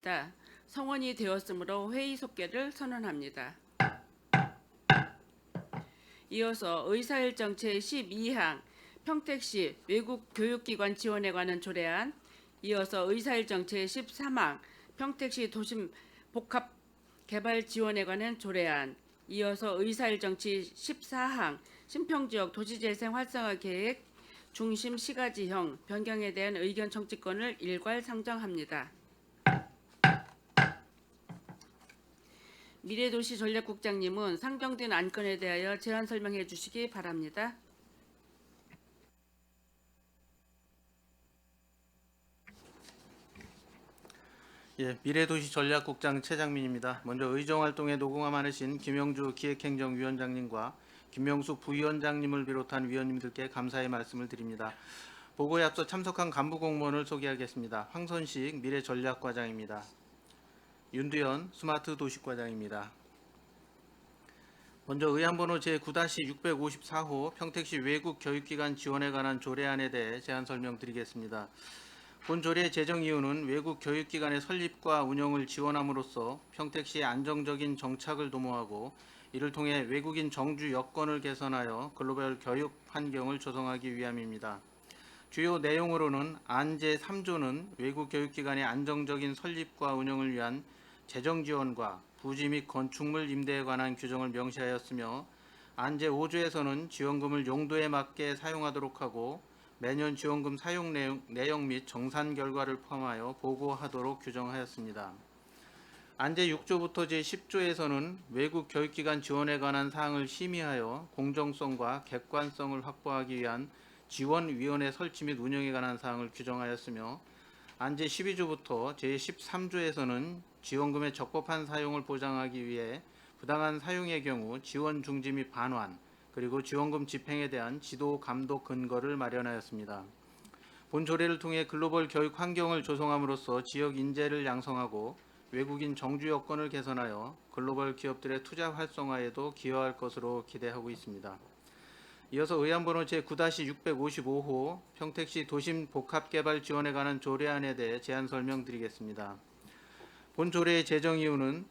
있습니다. 성원이 되었으므로 회의 속개를 선언합니다. 이어서 의사일정 제12항 평택시 외국 교육기관 지원에 관한 조례안, 이어서 의사일정 제13항 평택시 도심 복합 개발 지원에 관한 조례안, 이어서 의사일정 제14항 신평지역 도시재생 활성화 계획 중심 시가지형 변경에 대한 의견 청취권을 일괄 상정합니다. 미래도시전략국장님은 상정된 안건에 대하여 제안 설명해 주시기 바랍니다. 미래도시전략국장 최장민입니다. 먼저 의정활동에 노고가 많으신 김영주 기획행정위원장님과 김명수 부위원장님을 비롯한 위원님들께 감사의 말씀을 드립니다. 보고에 앞서 참석한 간부공무원을 소개하겠습니다. 황선식 미래전략과장입니다. 윤두현 스마트도시과장입니다. 먼저 의안번호 제9-654호 평택시 외국교육기관 지원에 관한 조례안에 대해 제안 설명드리겠습니다. 본 조례의 제정 이유는 외국 교육기관의 설립과 운영을 지원함으로써 평택시의 안정적인 정착을 도모하고 이를 통해 외국인 정주 여건을 개선하여 글로벌 교육 환경을 조성하기 위함입니다. 주요 내용으로는 안 제3조는 외국 교육기관의 안정적인 설립과 운영을 위한 재정 지원과 부지 및 건축물 임대에 관한 규정을 명시하였으며 안 제5조에서는 지원금을 용도에 맞게 사용하도록 하고 매년 지원금 사용 내용 및 정산 결과를 포함하여 보고하도록 규정하였습니다. 안 제6조부터 제10조에서는 외국 교육기관 지원에 관한 사항을 심의하여 공정성과 객관성을 확보하기 위한 지원위원회 설치 및 운영에 관한 사항을 규정하였으며 안 제12조부터 제13조에서는 지원금의 적법한 사용을 보장하기 위해 부당한 사용의 경우 지원 중지 및 반환, 그리고 지원금 집행에 대한 지도 감독 근거를 마련하였습니다. 본 조례를 통해 글로벌 교육 환경을 조성함으로써 지역 인재를 양성하고 외국인 정주 여건을 개선하여 글로벌 기업들의 투자 활성화에도 기여할 것으로 기대하고 있습니다. 이어서 의안번호 제9-655호 평택시 도심 복합개발 지원에 관한 조례안에 대해 제안 설명드리겠습니다. 본 조례의 제정 이유는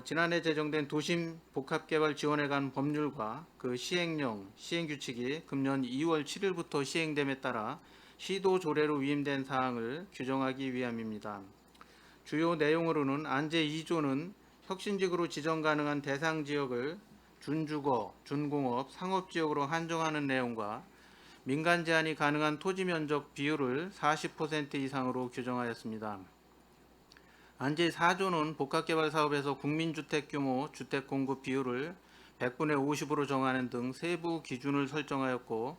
지난해 제정된 도심 복합개발 지원에 관한 법률과 그 시행령, 시행규칙이 금년 2월 7일부터 시행됨에 따라 시도 조례로 위임된 사항을 규정하기 위함입니다. 주요 내용으로는 안 제2조는 혁신지구로 지정 가능한 대상 지역을 준주거, 준공업, 상업지역으로 한정하는 내용과 민간 제한이 가능한 토지 면적 비율을 40% 이상으로 규정하였습니다. 안 제4조는 복합개발 사업에서 국민주택 규모, 주택 공급 비율을 100분의 50으로 정하는 등 세부 기준을 설정하였고,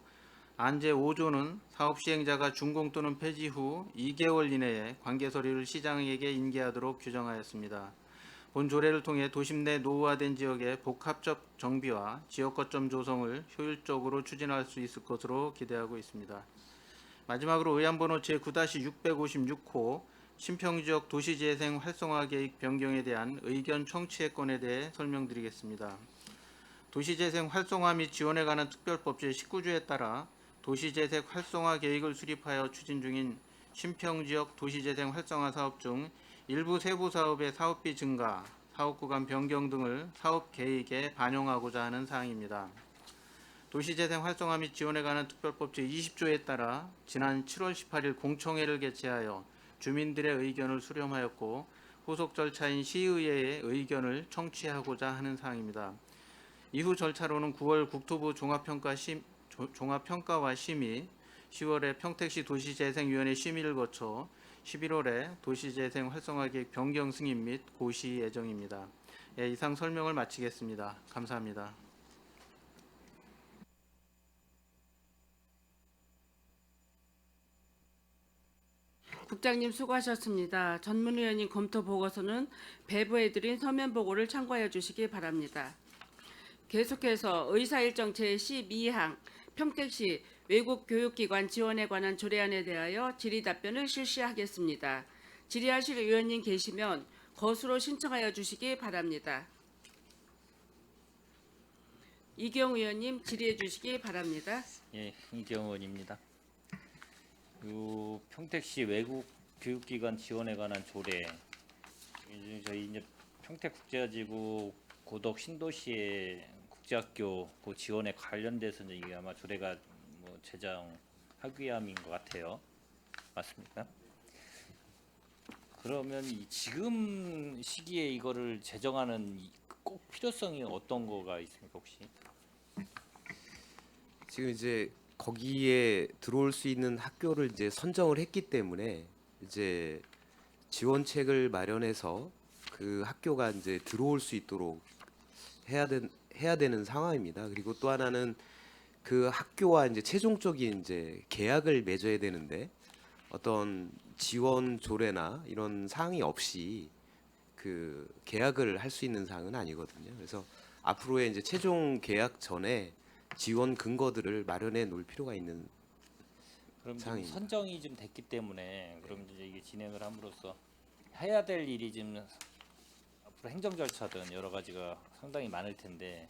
안 제5조는 사업 시행자가 준공 또는 폐지 후 2개월 이내에 관계 서류를 시장에게 인계하도록 규정하였습니다. 본 조례를 통해 도심 내 노후화된 지역의 복합적 정비와 지역 거점 조성을 효율적으로 추진할 수 있을 것으로 기대하고 있습니다. 마지막으로 의안번호 제9-656호 신평지역 도시재생 활성화 계획 변경에 대한 의견 청취의 건에 대해 설명드리겠습니다. 도시재생 활성화 및 지원에 관한 특별법 제19조에 따라 도시재생 활성화 계획을 수립하여 추진 중인 신평지역 도시재생 활성화 사업 중 일부 세부 사업의 사업비 증가, 사업구간 변경 등을 사업 계획에 반영하고자 하는 사항입니다. 도시재생 활성화 및 지원에 관한 특별법 제20조에 따라 지난 7월 18일 공청회를 개최하여 주민들의 의견을 수렴하였고 후속 절차인 시의회의 의견을 청취하고자 하는 사항입니다. 이후 절차로는 9월 국토부 종합평가와 심의, 10월에 평택시 도시재생위원회 심의를 거쳐 11월에 도시재생 활성화계획 변경 승인 및 고시 예정입니다. 이상 설명을 마치겠습니다. 감사합니다. 국장님 수고하셨습니다. 전문위원님 검토 보고서는 배부해드린 서면 보고를 참고해 주시기 바랍니다. 계속해서 의사일정 제12항 평택시 외국교육기관 지원에 관한 조례안에 대하여 질의답변을 실시하겠습니다. 질의하실 의원님 계시면 거수로 신청하여 주시기 바랍니다. 이경 의원님 질의해 주시기 바랍니다. 이경 의원입니다. 평택시 외국 교육기관 지원에 관한 조례 이제 저희 이제 평택국제지구 고덕 신도시의 국제학교 그 지원에 관련돼서 이제 이게 아마 조례가 뭐 제정하기 위함인 것 같아요. 맞습니까? 그러면 지금 시기에 이거를 제정하는 꼭 필요성이 어떤 거가 있습니까 혹시? 지금 이제 거기에 들어올 수 있는 학교를 이제 선정을 했기 때문에 이제 지원책을 마련해서 그 학교가 이제 들어올 수 있도록 해야 되는 상황입니다. 그리고 또 하나는 그 학교와 이제 최종적인 이제 계약을 맺어야 되는데 어떤 지원 조례나 이런 사항이 없이 그 계약을 할 수 있는 사항은 아니거든요. 그래서 앞으로의 이제 최종 계약 전에 지원 근거들을 마련해 놓을 필요가 있는 그럼 지금 상황입니다. 선정이 좀 됐기 때문에 그럼 이제 이게 진행을 함으로써 해야 될 일이 지금 앞으로 행정 절차든 여러 가지가 상당히 많을 텐데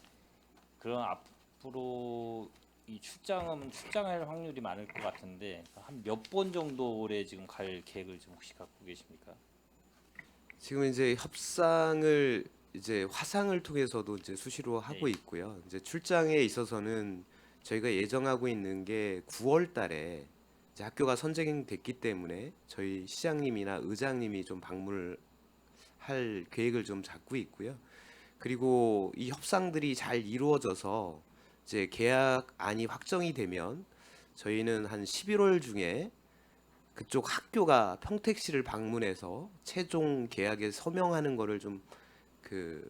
그럼 앞으로 이 출장할 확률이 많을 것 같은데 한 몇 번 정도 올해 지금 갈 계획을 좀 혹시 갖고 계십니까? 지금 이제 협상을 이제 화상을 통해서도 이제 수시로 하고 네. 있고요. 이제 출장에 있어서는 저희가 예정하고 있는 게 9월 달에 이제 학교가 선정됐기 때문에 저희 시장님이나 의장님이 좀 방문을 할 계획을 좀 잡고 있고요. 그리고 이 협상들이 잘 이루어져서 이제 계약안이 확정이 되면 저희는 한 11월 중에 그쪽 학교가 평택시를 방문해서 최종 계약에 서명하는 거를 좀 그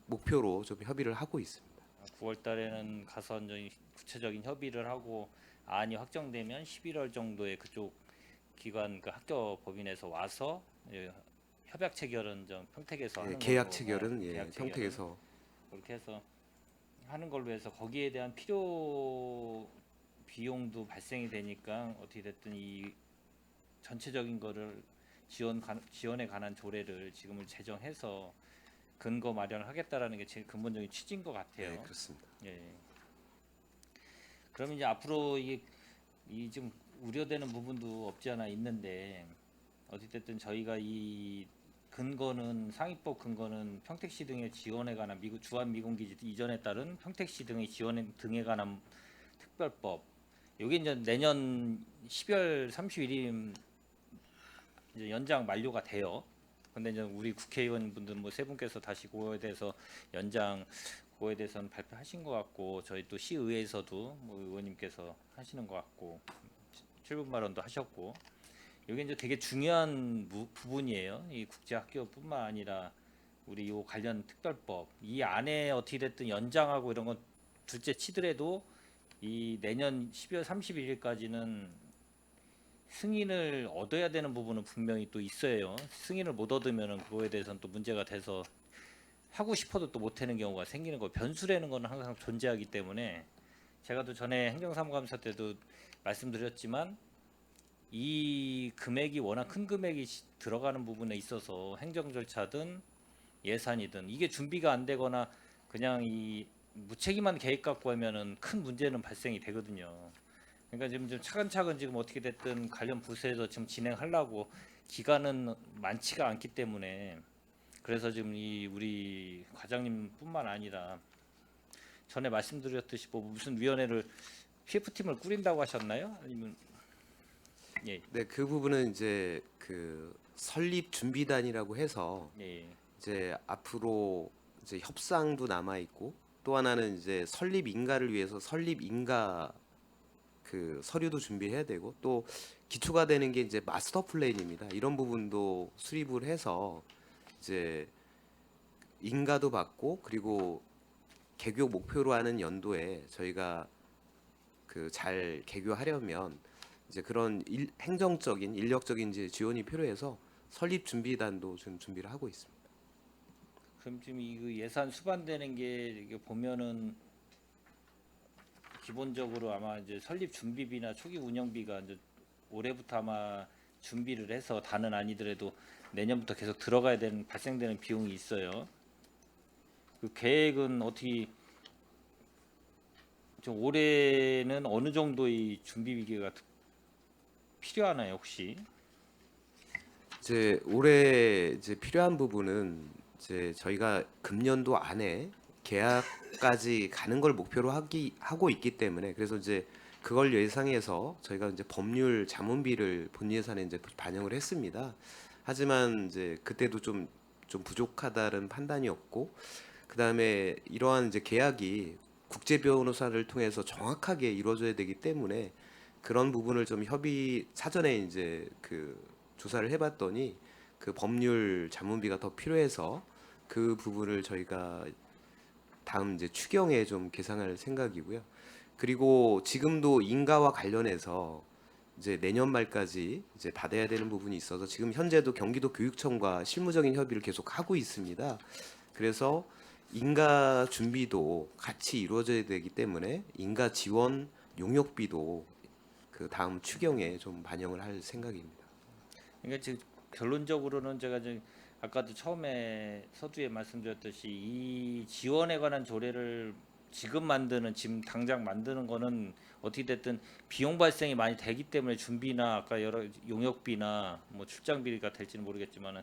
목표로 좀 협의를 하고 있습니다. 9월 달에는 가서 이제 구체적인 협의를 하고 안이 확정되면 11월 정도에 그쪽 기관 그 학교 법인에서 와서 협약 체결은 좀 평택에서 예, 하는 계약 걸로 체결은 예, 계약 체결은 평택에서 그렇게 해서 하는 걸로 해서 거기에 대한 필요 비용도 발생이 되니까 어떻게 됐든 이 전체적인 거를 지원에 관한 조례를 지금을 제정해서 근거 마련을 하겠다라는 게 제일 근본적인 취지인 것 예, 같아요. 그렇습니다. 예. 그럼 이제 앞으로 이 좀 우려되는 부분도 없지 않아 있는데 어찌됐든 저희가 이 근거는 상위법 근거는 평택시 등의 지원에 관한 주한 미군기지 이전에 따른 평택시 등의 지원 등에 관한 특별법. 여기 이제 내년 12월 31일 이제 연장 만료가 돼요. 근데 이제 우리 국회의원분들 뭐 세 분께서 다시 그거에 대해서 연장 그거에 대해서는 발표하신 것 같고 저희 또 시의회에서도 뭐 의원님께서 하시는 것 같고 출분 발언도 하셨고 이게 이제 되게 중요한 부분이에요. 이 국제학교뿐만 아니라 우리 요 관련 특별법 이 안에 어떻게 됐든 연장하고 이런 건 둘째 치더라도 이 내년 12월 31일까지는 승인을 얻어야 되는 부분은 분명히 또 있어요. 승인을 못 얻으면은 그거에 대해서는 또 문제가 돼서 하고 싶어도 또 못하는 경우가 생기는 거 변수라는 거는 항상 존재하기 때문에 제가 또 전에 행정사무감사 때도 말씀드렸지만 이 금액이 워낙 큰 금액이 들어가는 부분에 있어서 행정 절차든 예산이든 이게 준비가 안 되거나 그냥 이 무책임한 계획 갖고 하면은 큰 문제는 발생이 되거든요. 그러니까 지금 좀 차근차근 지금 어떻게 됐든 관련 부서에서 지금 진행하려고 기간은 많지가 않기 때문에 그래서 지금 이 우리 과장님뿐만 아니라 전에 말씀드렸듯이 뭐 무슨 위원회를 PF팀을 꾸린다고 하셨나요? 아니면 예, 네, 그 부분은 이제 그 설립 준비단이라고 해서 예, 이제 앞으로 이제 협상도 남아 있고 또 하나는 이제 설립 인가를 위해서 설립 인가 그 서류도 준비해야 되고 또 기초가 되는 게 이제 마스터 플랜입니다. 이런 부분도 수립을 해서 이제 인가도 받고 그리고 개교 목표로 하는 연도에 저희가 그 잘 개교하려면 이제 그런 행정적인 인력적인 이제 지원이 필요해서 설립 준비단도 지금 준비를 하고 있습니다. 그럼 지금 이 그 예산 수반되는 게 이게 보면은 기본적으로 아마 이제 설립 준비비나 초기 운영비가 이제 올해부터 아마 준비를 해서 다는 아니더라도 내년부터 계속 들어가야 되는 발생되는 비용이 있어요. 그 계획은 어떻게 좀 올해는 어느 정도의 준비비가 필요하나요 혹시? 이제 올해 이제 필요한 부분은 이제 저희가 금년도 안에 계약까지 가는 걸 목표로 하고 있기 때문에 그래서 이제 그걸 예상해서 저희가 이제 법률 자문비를 본 예산에 이제 반영을 했습니다. 하지만 이제 그때도 좀 부족하다는 판단이었고 그다음에 이러한 이제 계약이 국제 변호사를 통해서 정확하게 이루어져야 되기 때문에 그런 부분을 좀 사전에 이제 그 조사를 해봤더니 그 법률 자문비가 더 필요해서 그 부분을 저희가 다음 이제 추경에 좀 계산할 생각이고요. 그리고 지금도 인가와 관련해서 이제 내년 말까지 이제 받아야 되는 부분이 있어서 지금 현재도 경기도 교육청과 실무적인 협의를 계속 하고 있습니다. 그래서 인가 준비도 같이 이루어져야 되기 때문에 인가 지원 용역비도 그 다음 추경에 좀 반영을 할 생각입니다. 그러니까 지금 결론적으로는 제가 지금 아까도 처음에 서두에 말씀드렸듯이 이 지원에 관한 조례를 지금 당장 만드는 거는 어떻게 됐든 비용 발생이 많이 되기 때문에 준비나 아까 여러 용역비나 뭐 출장비가 될지는 모르겠지만은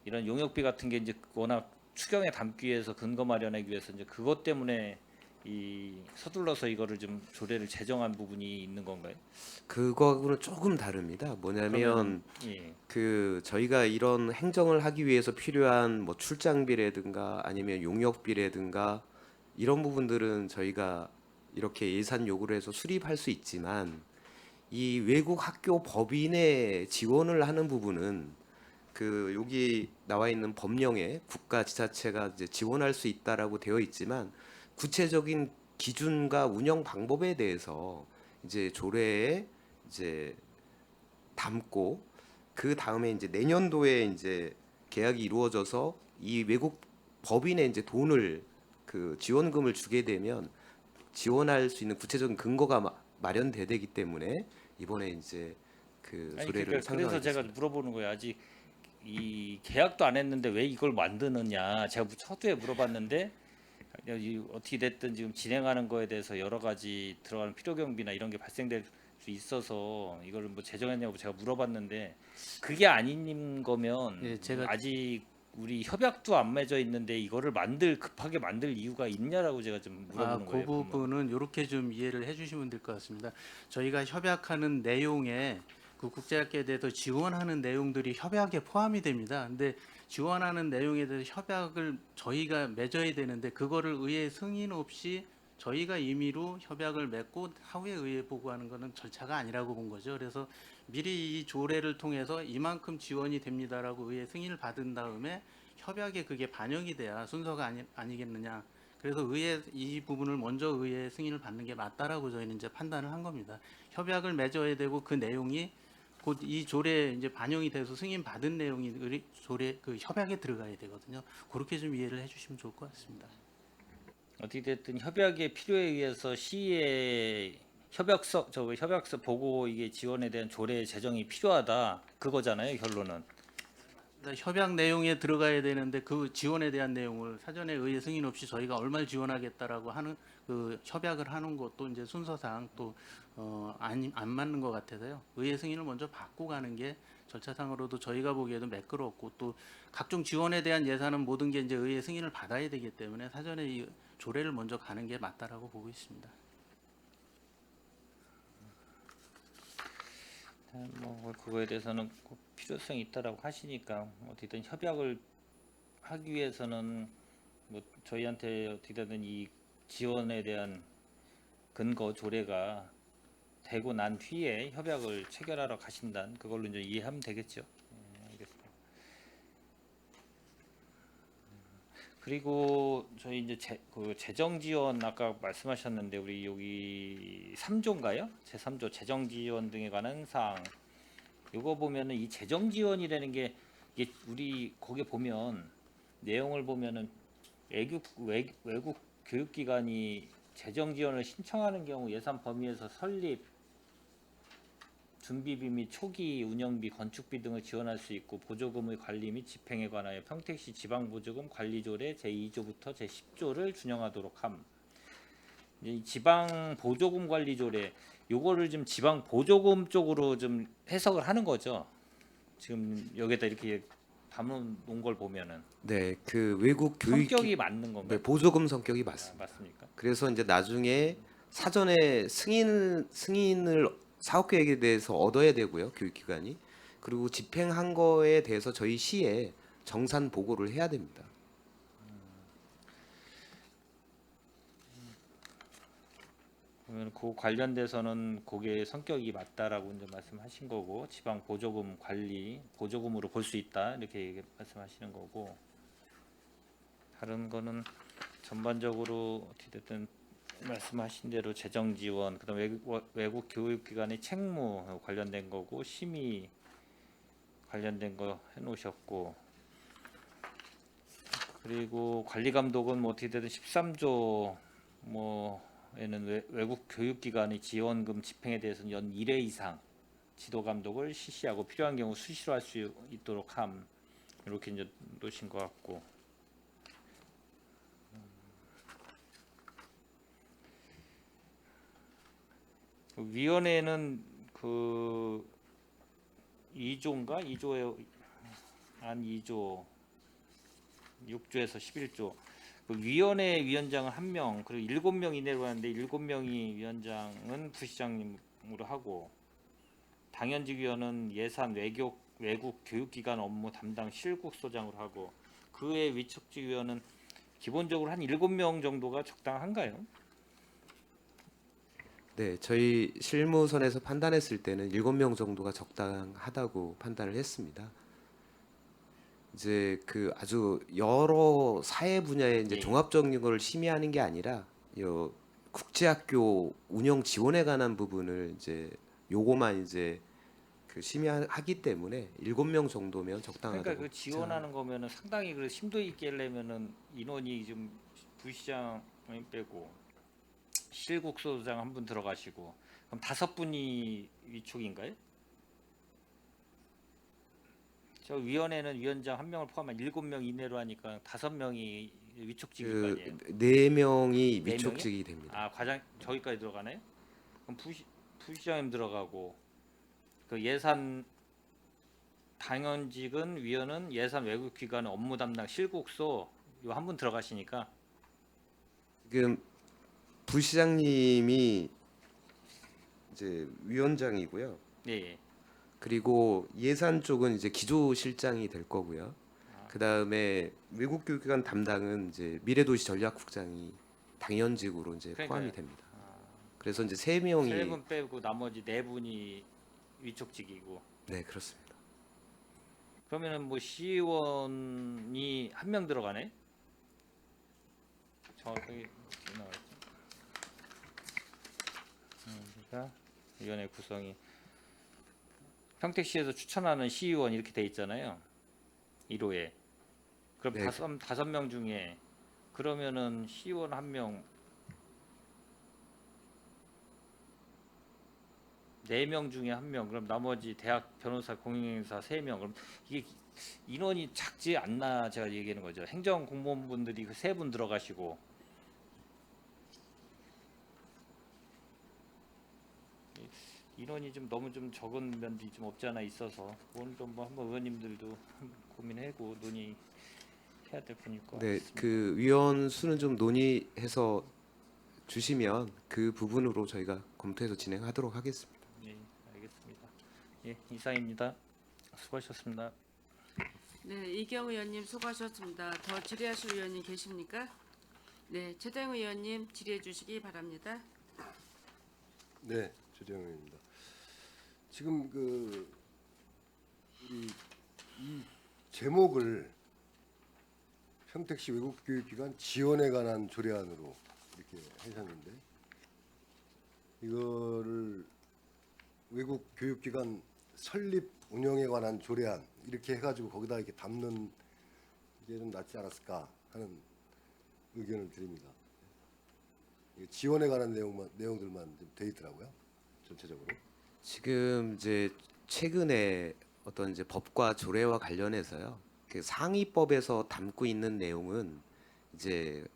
이런 용역비 같은 게 이제 워낙 추경에 담기 위해서 근거 마련하기 위해서 이제 그것 때문에 이 서둘러서 이거를 좀 조례를 제정한 부분이 있는 건가요? 그거하고는 조금 다릅니다. 뭐냐면 예. 그 저희가 이런 행정을 하기 위해서 필요한 뭐 출장비라든가 아니면 용역비라든가 이런 부분들은 저희가 이렇게 예산 요구를 해서 수립할 수 있지만 이 외국 학교 법인의 지원을 하는 부분은 그 여기 나와 있는 법령에 국가 지자체가 이제 지원할 수 있다라고 되어 있지만 구체적인 기준과 운영 방법에 대해서 이제 조례에 이제 담고 그 다음에 이제 내년도에 이제 계약이 이루어져서 이 외국 법인에 이제 돈을 그 지원금을 주게 되면 지원할 수 있는 구체적인 근거가 마련돼야 되기 때문에 이번에 이제 그 아니 조례를 그러니까 그래서 제가 상정하겠습니다. 물어보는 거예요. 아직 이 계약도 안 했는데 왜 이걸 만드느냐. 제가 서두에 물어봤는데 어떻게 됐든 지금 진행하는 거에 대해서 여러 가지 들어가는 필요 경비나 이런 게 발생될 수 있어서 이걸 뭐 제정했냐고 제가 물어봤는데 그게 아닌 거면 예, 제가 아직 우리 협약도 안 맺어 있는데 이거를 급하게 만들 이유가 있냐라고 제가 좀 물어보는 그 거예요. 근본. 부분은 이렇게 좀 이해를 해주시면 될 것 같습니다. 저희가 협약하는 내용에 그 국제학계에 대해서 지원하는 내용들이 협약에 포함이 됩니다. 근데 지원하는 내용에 대해서 협약을 저희가 맺어야 되는데 그거를 의회 승인 없이 저희가 임의로 협약을 맺고 하후에 의회 보고하는 것은 절차가 아니라고 본 거죠. 그래서 미리 이 조례를 통해서 이만큼 지원이 됩니다라고 의회 승인을 받은 다음에 협약에 그게 반영이 돼야 순서가 아니겠느냐. 그래서 의회 이 부분을 먼저 의회 승인을 받는 게 맞다라고 저희는 이제 판단을 한 겁니다. 협약을 맺어야 되고 그 내용이 곧 이 조례에 이제 반영이 돼서 승인 받은 내용이 조례 그 협약에 들어가야 되거든요. 그렇게 좀 이해를 해주시면 좋을 것 같습니다. 어떻게 됐든 협약의 필요에 의해서 시의 협약서 보고 이게 지원에 대한 조례 제정이 필요하다 그거잖아요 결론은. 그러니까 협약 내용에 들어가야 되는데 그 지원에 대한 내용을 사전에 의회 승인 없이 저희가 얼마를 지원하겠다라고 하는 그 협약을 하는 것도 이제 순서상 또 안 맞는 것 같아서요. 의회 승인을 먼저 받고 가는 게 절차상으로도 저희가 보기에도 매끄럽고 또 각종 지원에 대한 예산은 모든 게 이제 의회 승인을 받아야 되기 때문에 사전에 이 조례를 먼저 가는 게 맞다라고 보고 있습니다. 뭐 그거에 대해서는 꼭 필요성이 있다라고 하시니까 어떻게든 협약을 하기 위해서는 뭐 저희한테 어떻게든 이 지원에 대한 근거 조례가 되고 난 뒤에 협약을 체결하러 가신다는 그걸로 이제 이해하면 되겠죠. 알겠습니다. 그리고 저희 이제 그 재정 지원 아까 말씀하셨는데 우리 여기 3조인가요? 제3조 재정 지원 등에 관한 사항. 이거 보면은 이 재정 지원이라는 게 이게 우리 거기 보면 내용을 보면은 외국 교육기관이 재정 지원을 신청하는 경우 예산 범위에서 설립 준비비 및 초기 운영비, 건축비 등을 지원할 수 있고 보조금의 관리 및 집행에 관하여 평택시 지방보조금 관리조례 제2조부터 제10조를 준용하도록 함. 이 지방보조금 관리조례 요거를 좀 지방보조금 쪽으로 좀 해석을 하는 거죠. 지금 여기다 이렇게 담아놓은 걸 보면은 네, 그 외국 교육 성격이 맞는 건가요? 네, 보조금 성격이 맞습니다. 맞습니까? 그래서 이제 나중에 사전에 승인을 사업 계획에 대해서 얻어야 되고요, 교육기관이. 그리고 집행한 거에 대해서 저희 시에 정산 보고를 해야 됩니다. 그러면 그 관련돼서는 그게 성격이 맞다라고 이제 말씀하신 거고 지방 보조금 관리 보조금으로 볼 수 있다 이렇게 말씀하시는 거고 다른 거는 전반적으로 어찌됐든 말씀하신 대로 재정 지원 그다음 외국 교육기관의 책무 관련된 거고 심의 관련된 거 해놓으셨고 그리고 관리 감독은 뭐 어떻게 되든 13조 뭐에는 외국 교육기관의 지원금 집행에 대해서는 연 1회 이상 지도 감독을 실시하고 필요한 경우 수시로 할 수 있도록 함 이렇게 이제 놓으신 것 같고 위원회는 그 2조인가 2조에 안 2조 6조에서 11조 그 위원회 위원장은 1명 그리고 7명 이내로 하는데 7명이 위원장은 부시장님으로 하고 당연직 위원은 예산 외국 교육기관 업무 담당 실국소장으로 하고 그의 위촉직 위원은 기본적으로 한 7명 정도가 적당한가요? 네, 저희 실무선에서 판단했을 때는 7명 정도가 적당하다고 판단을 했습니다. 이제 그 아주 여러 사회 분야의 이제 예. 종합적인 걸 심의하는 게 아니라 요 국제학교 운영 지원에 관한 부분을 이제 요거만 이제 그 심의하기 때문에 7명 정도면 적당하다고. 그러니까 그 지원하는 거면은 상당히 그 심도 있게 하려면은 인원이 좀 부시장 빼고 실국소장 한 분 들어가시고 그럼 5분이 위촉인가요? 저 위원회는 위원장 1명을 포함한 7명 이내로 하니까 5명이 위촉직일 거 아니에요? 그 4명이 네 위촉직이 됩니다. 아 과장 저기까지 들어가나요? 그럼 부시장님 들어가고 그 예산 당연직은 위원은 예산 외국기관 업무 담당 실국소 요 한 분 들어가시니까 지금 부시장님이 이제 위원장이고요. 예. 그리고 예산 쪽은 이제 기조실장이 될 거고요. 그 다음에 외국교육기관 담당은 이제 미래도시전략국장이 당연직으로 이제 그러니까요. 포함이 됩니다. 그래서 이제 3명이 3분 빼고 나머지 4분이 위촉직이고 네 그렇습니다. 그러면은 뭐 시의원이 1명 들어가네? 정확하게 어떻게 나와있지? 그러니까 위원회 구성이 평택시에서 추천하는 시의원 이렇게 돼 있잖아요. 1호에 그럼 네. 5명 중에 그러면은 시의원 1명 4명 중에 1명 그럼 나머지 대학 변호사 공인행사 3명 그럼 이게 인원이 작지 않나 제가 얘기하는 거죠. 행정 공무원분들이 그 3분 들어가시고 인원이 좀 너무 좀 적은 면도 좀 없지 않아 있어서 오늘 좀뭐 한번 의원님들도 고민하고 논의해야 될 분일 것 네, 같습니다. 그 위원 수는 좀 논의해서 주시면 그 부분으로 저희가 검토해서 진행하도록 하겠습니다. 예, 알겠습니다. 예, 이상입니다. 수고하셨습니다. 네, 이경 의원님 수고하셨습니다. 더 질의하실 의원님 계십니까? 네, 최대형 의원님 질의해 주시기 바랍니다. 네, 조정현입니다. 지금 이 제목을 평택시 외국교육기관 지원에 관한 조례안으로 이렇게 하셨는데 이거를 외국교육기관 설립 운영에 관한 조례안 이렇게 해가지고 거기다 이렇게 담는 게 좀 낫지 않았을까 하는 의견을 드립니다. 이게 지원에 관한 내용들만 좀 돼 있더라고요. 전체적으로. 지금 이제 최근에 어떤 이제 법과 조례와 관련해서요. 그 상위법에서 담고 있는 내용은 이제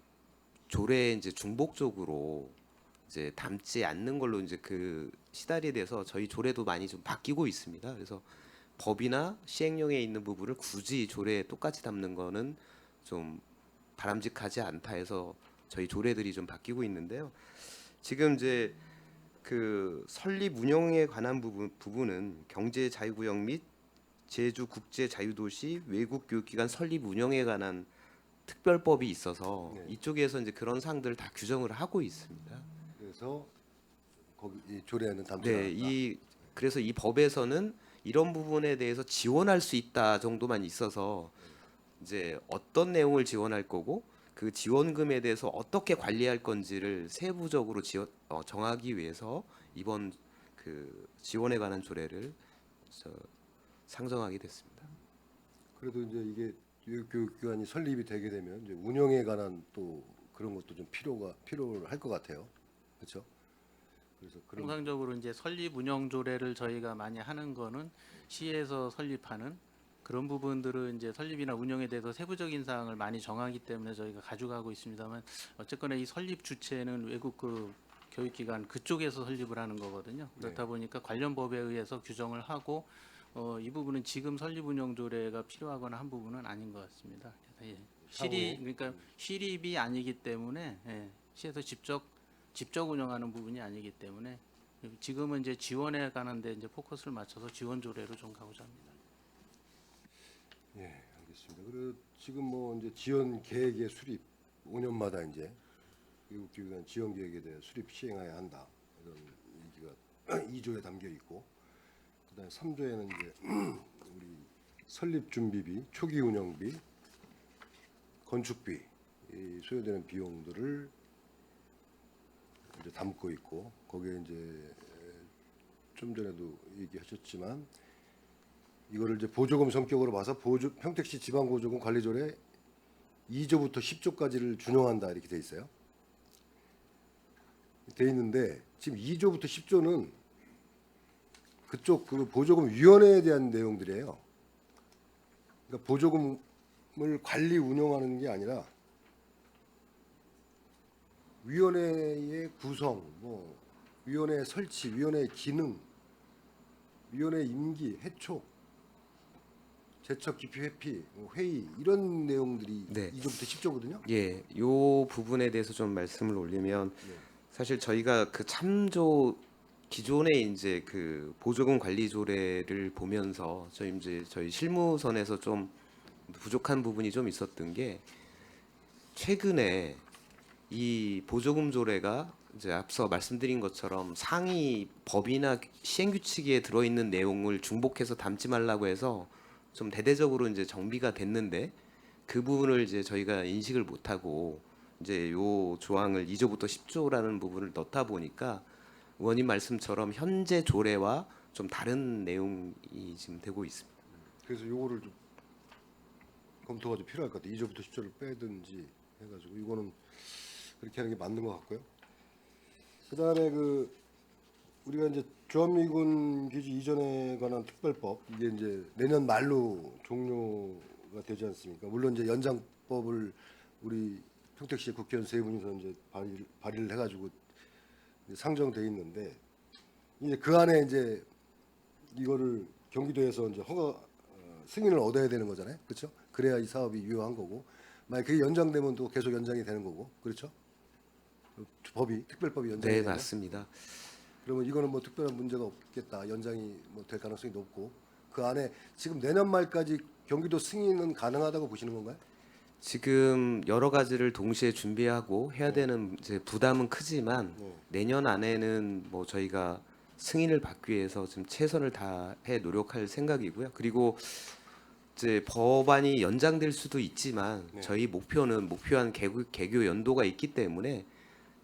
조례에 이제 중복적으로 이제 담지 않는 걸로 이제 그 시달이 돼서 저희 조례도 많이 좀 바뀌고 있습니다. 그래서 법이나 시행령에 있는 부분을 굳이 조례에 똑같이 담는 거는 좀 바람직하지 않다 해서 저희 조례들이 좀 바뀌고 있는데요. 지금 이제 그 설립 운영에 관한 부분은 경제 자유구역 및 제주 국제 자유도시 외국 교육기관 설립 운영에 관한 특별법이 있어서 네. 이쪽에서 이제 그런 사항들을 다 규정을 하고 있습니다. 그래서 거기 이 조례에는 담지 네, 않았다. 그래서 이 법에서는 이런 부분에 대해서 지원할 수 있다 정도만 있어서 이제 어떤 내용을 지원할 거고 그 지원금에 대해서 어떻게 관리할 건지를 세부적으로 정하기 위해서 이번 그 지원에 관한 조례를 상정하게 됐습니다. 그래도 이제 이게 교육기관이 설립이 되게 되면 이제 운영에 관한 또 그런 것도 좀 필요할 것 같아요. 그렇죠? 그래서 그런 통상적으로 이제 설립 운영 조례를 저희가 많이 하는 거는 시에서 설립하는 그런 부분들은 이제 설립이나 운영에 대해서 세부적인 사항을 많이 정하기 때문에 저희가 가져가고 있습니다만 어쨌거나 이 설립 주체는 외국 그 교육기관 그쪽에서 설립을 하는 거거든요. 그렇다 보니까 관련 법에 의해서 규정을 하고 이 부분은 지금 설립 운영 조례가 필요하거나 한 부분은 아닌 것 같습니다. 그래서 그러니까 시립이 아니기 때문에 시에서 직접 운영하는 부분이 아니기 때문에 지금은 이제 지원에 관한데 이제 포커스를 맞춰서 지원 조례로 좀 가고자 합니다. 예, 알겠습니다. 그리고 지금 뭐 이제 지원 계획의 수립 5년마다 이제 외국 교육기관 지원 계획에 대해 수립 시행해야 한다 이런 얘기가 2조에 담겨 있고, 그다음에 3조에는 이제 우리 설립 준비비, 초기 운영비, 건축비 이 소요되는 비용들을 이제 담고 있고, 거기에 이제 좀 전에도 얘기하셨지만 이거를 이제 보조금 성격으로 봐서 평택시 지방보조금 관리조례 2조부터 10조까지를 준용한다 이렇게 돼 있어요. 돼 있는데 지금 2조부터 10조는 그쪽 그 보조금 위원회에 대한 내용들이에요. 그러니까 보조금을 관리 운영하는 게 아니라 위원회의 구성, 뭐 위원회 설치, 위원회 기능, 위원회 임기, 해촉, 제척, 기피, 회피, 회의 이런 내용들이 네. 2조부터 10조거든요. 예, 요 부분에 대해서 좀 말씀을 올리면 사실 저희가 그 참조 기존에 이제 그 보조금 관리 조례를 보면서 저희 실무선에서 좀 부족한 부분이 좀 있었던 게 최근에 이 보조금 조례가 이제 앞서 말씀드린 것처럼 상위 법이나 시행 규칙에 들어 있는 내용을 중복해서 담지 말라고 해서 좀 대대적으로 이제 정비가 됐는데 그 부분을 이제 저희가 인식을 못하고 이제 요 조항을 2조부터 10조라는 부분을 넣다 보니까 의원님 말씀처럼 현재 조례와 좀 다른 내용이 지금 되고 있습니다. 그래서 요거를 좀 검토가 좀 필요할 것 같아요. 2조부터 10조를 빼든지 해가지고 이거는 그렇게 하는 게 맞는 것 같고요. 그다음에 그 우리가 이제 주한미군 기지 이전에 관한 특별법 이게 이제 내년 말로 종료가 되지 않습니까? 물론 이제 연장법을 우리 평택시 국회의원 세 분이서 이제 발의를 해가지고 상정돼 있는데 이제 그 안에 이제 이거를 경기도에서 이제 승인을 얻어야 되는 거잖아요, 그렇죠? 그래야 이 사업이 유효한 거고, 만약 그게 연장되면 또 계속 연장이 되는 거고, 그렇죠? 특별법이 연장이 네, 되면 맞습니다. 그러면 이거는 뭐 특별한 문제가 없겠다, 연장이 뭐 될 가능성이 높고, 그 안에 지금 내년 말까지 경기도 승인은 가능하다고 보시는 건가요? 지금 여러 가지를 동시에 준비하고 해야 되는 이제 부담은 크지만 내년 안에는 뭐 저희가 승인을 받기 위해서 지금 최선을 다해 노력할 생각이고요. 그리고 이제 법안이 연장될 수도 있지만 저희 목표한 개교 연도가 있기 때문에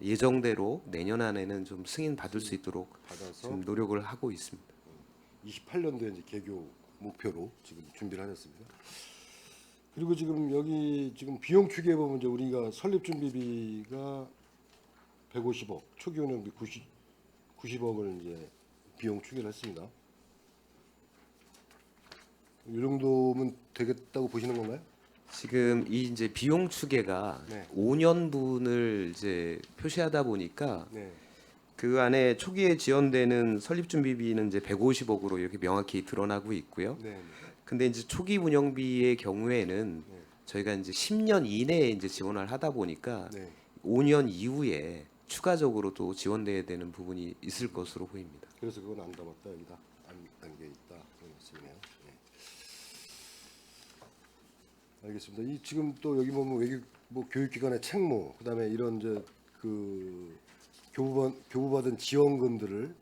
예정대로 내년 안에는 좀 승인 받을 수 있도록 받아서 지금 노력을 하고 있습니다. 28년도에 이제 개교 목표로 지금 준비를 하셨습니다. 그리고 지금 여기 지금 비용 추계해 보면 이제 우리가 설립 준비비가 150억, 초기 운영비 90억을 이제 비용 추계를 했습니다. 이 정도면 되겠다고 보시는 건가요? 지금 이 이제 비용 추계가 네. 5년분을 이제 표시하다 보니까 네. 그 안에 초기에 지원되는 설립 준비비는 이제 150억으로 이렇게 명확히 드러나고 있고요. 네. 네. 근데 이제 초기 운영비의 경우에는 네. 저희가 이제 10년 이내에 이제 지원을 하다 보니까 네. 5년 이후에 추가적으로 또 지원돼야 되는 부분이 있을 것으로 보입니다. 그래서 그건 안 담았다 여기다 안 담겨 있다 그런 말씀이네요. 네. 알겠습니다. 이 지금 또 여기 보면 외교 뭐 교육기관의 책무 그다음에 이런 이제 그 교부받은 지원금들을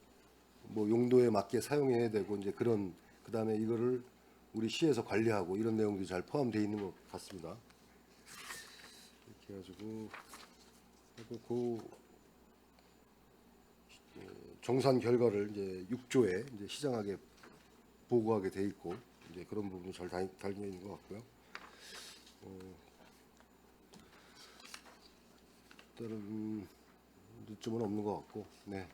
뭐 용도에 맞게 사용해야 되고 이제 그런 그다음에 이거를 우리 시에서 관리하고 이런 내용들이 잘 포함되어 있는 것 같습니다. 이렇게 해가지고 그 정산 결과를 이제 6조에 이제 시장하게 보고하게 돼 있고 이제 그런 부분이 잘 달려 있는 것 같고요. 다른 점은 없는 것 같고, 네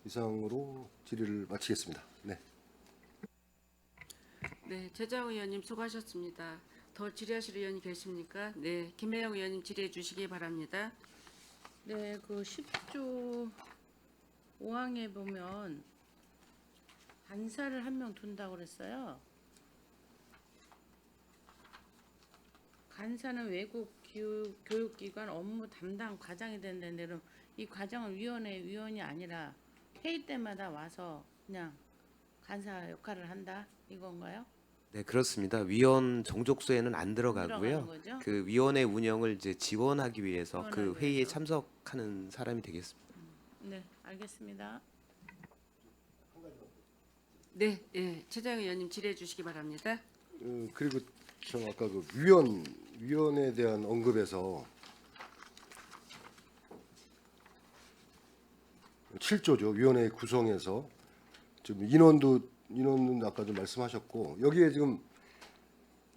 이상으로 질의를 마치겠습니다. 네. 네, 최재형 의원님 수고하셨습니다. 더 질의하실 의원이 계십니까? 네, 김혜영 의원님 질의해 주시기 바랍니다. 네, 그 10조 5항에 보면 간사를 한 명 둔다고 그랬어요. 간사는 외국 교육기관 업무 담당 과장이 된다는데 그럼 이 과장은 위원이 아니라 회의 때마다 와서 그냥 간사 역할을 한다 이건가요? 네, 그렇습니다. 위원 정족수에는 안 들어가는 들어가고요. 거죠? 그 위원회 운영을 이제 지원하기 위해서 그 지원하기 회의에 위해서. 참석하는 사람이 되겠습니다. 네, 알겠습니다. 네, 예, 최재형 의원님 질의해 주시기 바랍니다. 그리고 저 아까 그 위원에 대한 언급에서 7조죠. 위원회 구성에서 지금 인원은 아까 좀 말씀하셨고 여기에 지금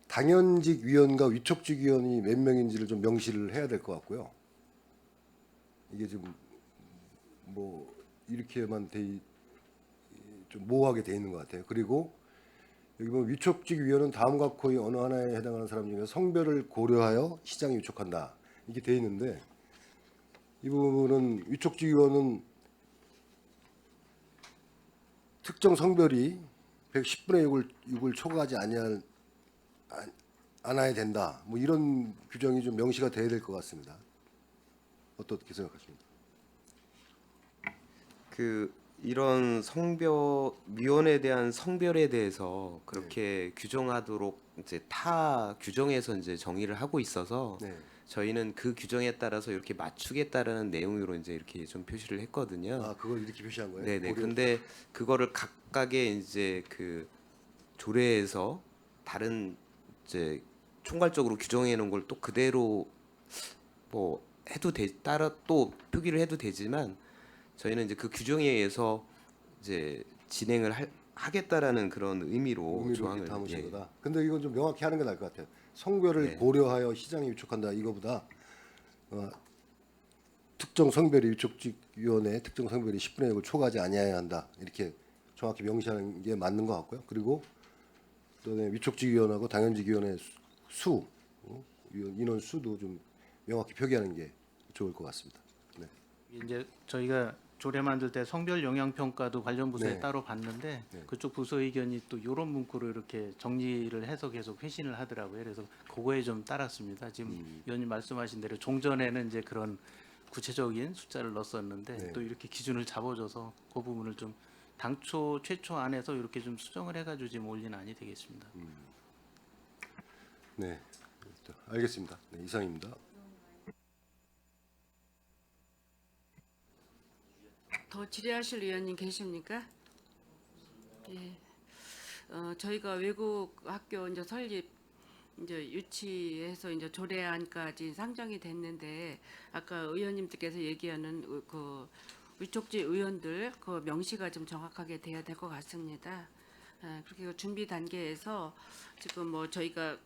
당연직 위원과 위촉직 위원이 몇 명인지를 좀 명시를 해야 될 것 같고요. 이게 지금 뭐 이렇게만 좀 모호하게 돼 있는 것 같아요. 그리고 여기 보면 위촉직 위원은 다음과 거의 어느 하나에 해당하는 사람 중에 성별을 고려하여 시장에 위촉한다. 이게 돼 있는데 이 부분은 위촉직 위원은 특정 성별이 110분의 6을 초과하지 않아야 된다. 뭐 이런 규정이 좀 명시가 돼야 될 것 같습니다. 어떻게 생각하십니까? 그 이런 위원에 대한 성별에 대해서 그렇게 규정하도록 이제 타 규정에서 이제 정의를 하고 있어서 네. 저희는 그 규정에 따라서 이렇게 맞추겠다라는 내용으로 이제 이렇게 좀 표시를 했거든요. 아 그걸 이렇게 표시한 거예요? 네네. 고려- 근데 그거를 각각의 이제 그 조례에서 다른 이제 총괄적으로 규정해 놓은 걸 또 그대로 뭐 해도 따라 또 표기를 해도 되지만 저희는 이제 그 규정에 의해서 이제 진행을 하겠다라는 그런 의미로 의미로 조항을 이렇게 담으신 예. 거다. 근데 이건 좀 명확히 하는 게 나을 것 같아요. 성별을 네. 고려하여 시장에 위촉한다 이거보다 특정 성별이 위촉직위원회 특정 성별이 10분의 1을 초과하지 아니해야 한다 이렇게 정확히 명시하는 게 맞는 것 같고요. 그리고 또 위촉직위원하고 당연직위원회 인원 수도 좀 명확히 표기하는 게 좋을 것 같습니다. 네. 이제 저희가 조례 만들 때 성별 영향 평가도 관련 부서에 네. 따로 봤는데 네. 그쪽 부서 의견이 또 이런 문구로 이렇게 정리를 해서 계속 회신을 하더라고요. 그래서 그거에 좀 따랐습니다. 지금 위원님 말씀하신 대로 종전에는 이제 그런 구체적인 숫자를 넣었었는데 네. 또 이렇게 기준을 잡아줘서 그 부분을 좀 당초 최초 안에서 이렇게 좀 수정을 해가지고 지금 올린 안이 되겠습니다. 네. 알겠습니다. 네, 이상입니다. 더 질의하실 의원님 계십니까? 예. 저희가 외국 학교 이제 설립 이제 유치해서 이제 조례안까지 상정이 됐는데 아까 의원님들께서 얘기하는 그 위촉지 의원들 그 명시가 좀 정확하게 돼야 될 것 같습니다. 그렇게 준비 단계에서 지금 뭐 저희가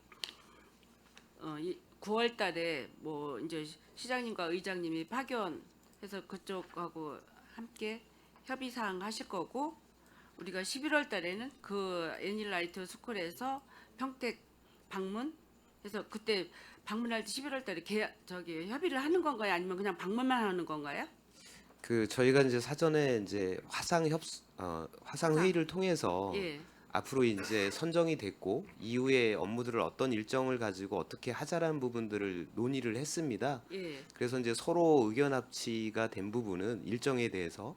9월 달에 뭐 이제 시장님과 의장님이 파견해서 그쪽하고 함께 협의 사항 하실 거고 우리가 11월 달에는 그 애닐라이트 스쿨에서 평택 방문 해서 그때 방문할 때 11월 달에 협의를 하는 건가요? 아니면 그냥 방문만 하는 건가요? 그 저희가 이제 사전에 이제 화상 회의를 통해서 예. 앞으로 이제 선정이 됐고 이후에 업무들을 어떤 일정을 가지고 어떻게 하자라는 부분들을 논의를 했습니다. 예. 그래서 이제 서로 의견 합치가 된 부분은 일정에 대해서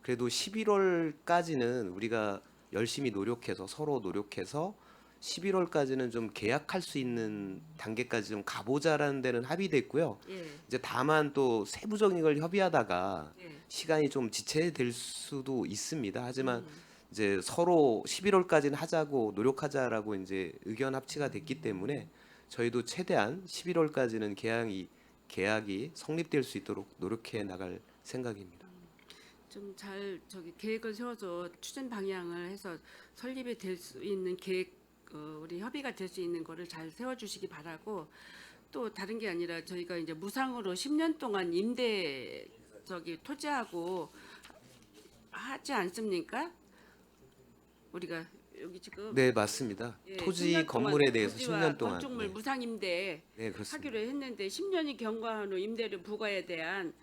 그래도 11월까지는 우리가 열심히 노력해서 서로 노력해서 11월까지는 좀 계약할 수 있는 단계까지 좀 가보자라는 데는 합의됐고요. 예. 이제 다만 또 세부적인 걸 협의하다가 예. 시간이 좀 지체될 수도 있습니다. 하지만 이제 서로 11월까지는 하자고 노력하자라고 이제 의견 합치가 됐기 때문에 저희도 최대한 11월까지는 계약이 성립될 수 있도록 노력해 나갈 생각입니다. 좀 잘 저기 계획을 세워서 추진 방향을 해서 설립이 될 수 있는 계획 우리 협의가 될 수 있는 거를 잘 세워주시기 바라고 또 다른 게 아니라 저희가 이제 무상으로 10년 동안 임대 저기 토지하고 하지 않습니까? 우리가 여기 지금 네, 맞습니다. 예, 토지 10년 동안 건물에 대해서 토지와 10년 동안 건축물 네, 무상 임대 네, 그렇습니다. 하기로 했는데 10년이 경과한 후 임대료 부과에 대한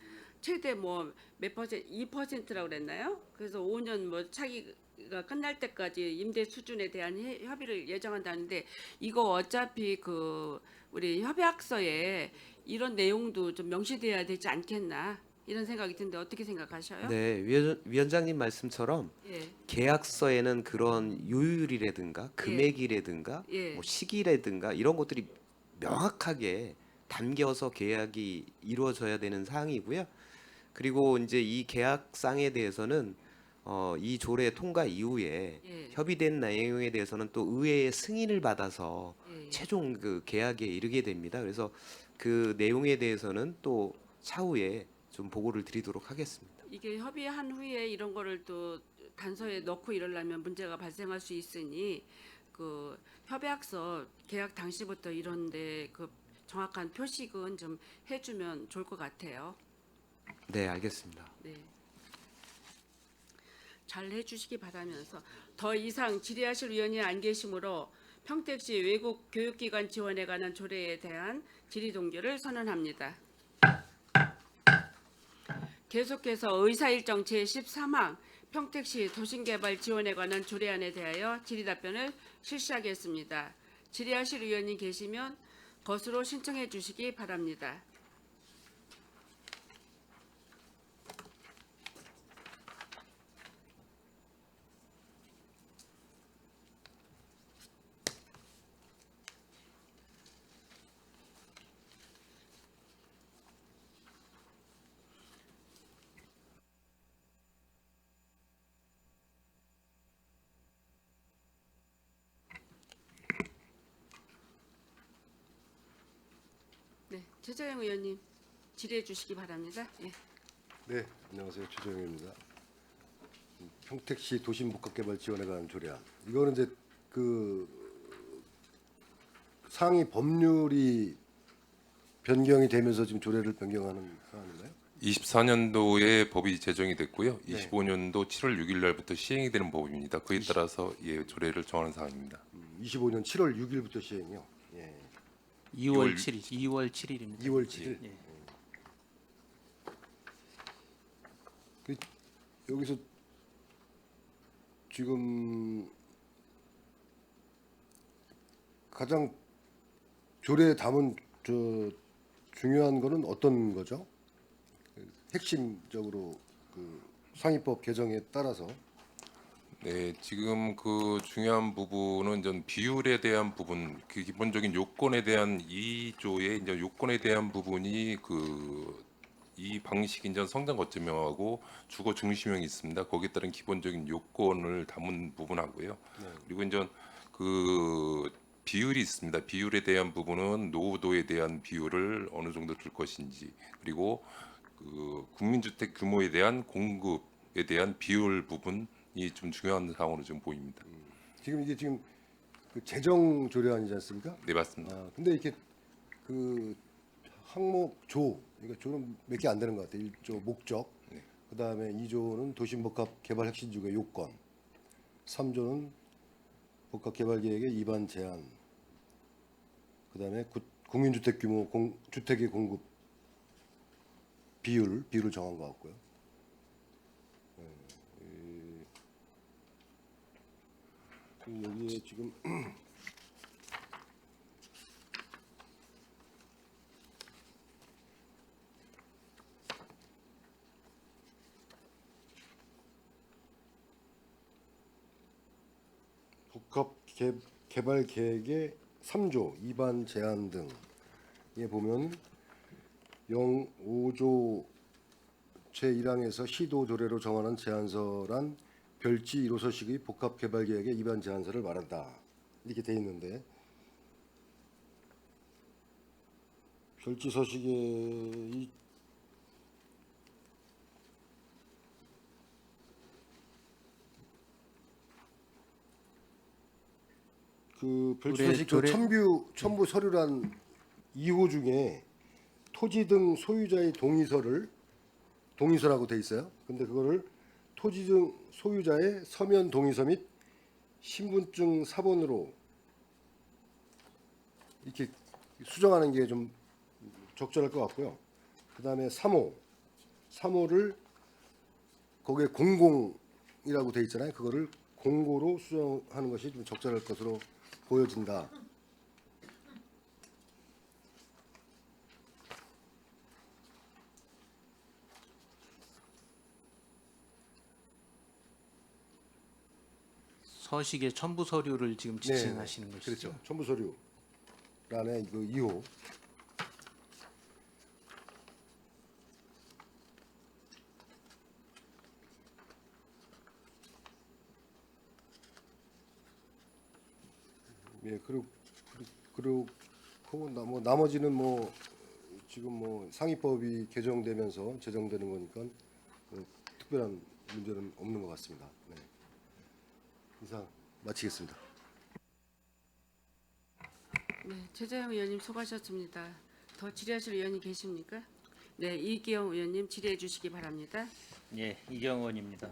최대 뭐 몇 퍼센트 2%라고 그랬나요? 그래서 5년 뭐 차기가 끝날 때까지 임대 수준에 대한 협의를 예정한다는데 이거 어차피 그 우리 협약서에 이런 내용도 좀 명시돼야 되지 않겠나 이런 생각이 드는데 어떻게 생각하셔요? 네, 위원장님 말씀처럼 예. 계약서에는 그런 요율이라든가 금액이라든가 예. 뭐 시기라든가 이런 것들이 명확하게 담겨서 계약이 이루어져야 되는 사항이고요. 그리고 이제 이 계약상에 대해서는 이 조례 통과 이후에 예. 협의된 내용에 대해서는 또 의회의 승인을 받아서 예. 최종 그 계약에 이르게 됩니다. 그래서 그 내용에 대해서는 또 차후에 좀 보고를 드리도록 하겠습니다. 이게 협의한 후에 이런 거를 또 단서에 넣고 이러려면 문제가 발생할 수 있으니 그 협약서 계약 당시부터 이런데 그 정확한 표식은 좀 해주면 좋을 것 같아요. 네, 알겠습니다. 네. 잘 해주시기 바라면서 더 이상 질의하실 위원이 안 계시므로 평택시 외국 교육기관 지원에 관한 조례에 대한 질의 동결을 선언합니다. 계속해서 의사일정 제13항 평택시 도심개발 지원에 관한 조례안에 대하여 질의답변을 실시하겠습니다. 질의하실 의원이 계시면 것으로 신청해 주시기 바랍니다. 네, 최재형 의원님 질의해 주시기 바랍니다. 예. 네, 안녕하세요. 최정현입니다. 평택시 도심복합개발 지원에 관한 조례안. 이거는 이제 그 상위 법률이 변경이 되면서 지금 조례를 변경하는 사안인가요? 24년도에 법이 제정이 됐고요. 네. 25년도 7월 6일 날부터 시행이 되는 법입니다. 그에 따라서 조례를 정하는 사항입니다. 25년 7월 6일부터 시행이요. 예. 2월 7일, 2월 7일입니다. 2월 7일. 예. 여기서 지금 가장 조례에 담은 중요한 거는 어떤 거죠? 핵심적으로 그 상위법 개정에 따라서 네, 지금 그 중요한 부분은 전 비율에 대한 부분, 그 기본적인 요건에 대한 2조의 이제 요건에 대한 부분이 이 방식이 이제 성장 거점형하고 주거 중심형이 있습니다. 거기에 따른 기본적인 요건을 담은 부분하고요. 그리고 이제 그 비율이 있습니다. 비율에 대한 부분은 노후도에 대한 비율을 어느 정도 줄 것인지, 그리고 그 국민주택 규모에 대한 공급에 대한 비율 부분이 좀 중요한 사항으로 좀 보입니다. 지금 이게 지금 그 재정 조례안이지 않습니까? 네, 맞습니다. 근데 이렇게 그 항목 조, 그러니까 조는 몇 개 안 되는 것 같아요. 1조 목적, 네. 그다음에 2조는 도심복합 개발 핵심지구의 요건, 3조는 복합 개발 계획의 입안 제한, 그다음에 국민주택 규모 주택의 공급 비율을 정한 것 같고요. 여기에 지금 복합 개발 계획의 3조 위반 제한 등에 보면 05조 제1항에서 시도 조례로 정하는 제안서란 별지 1호 서식의 복합 개발 계획의 위반 제안서를 말한다. 이렇게 돼 있는데 별지 서식의 그 별지 서식 그 첨부 서류란 2호 중에 토지 등 소유자의 동의서라고 돼 있어요. 근데 그거를 토지 등 소유자의 서면 동의서 및 신분증 사본으로 이렇게 수정하는 게 좀 적절할 것 같고요. 그다음에 3호를 거기에 공공이라고 돼 있잖아요. 그거를 공고로 수정하는 것이 좀 적절할 것으로 보여진다. 서식의 첨부 서류를 지금 지칭하시는 것이죠. 그렇죠. 첨부 서류란에 이거 2호. 예, 그리고 뭐 나머지는 뭐 지금 뭐 상위법이 개정되면서 제정되는 거니까 뭐 특별한 문제는 없는 것 같습니다. 네. 이상 마치겠습니다. 네, 최재형 의원님 수고하셨습니다. 더 질의하실 의원이 계십니까? 네, 이기영 의원님 질의해 주시기 바랍니다. 예, 이경 의원입니다.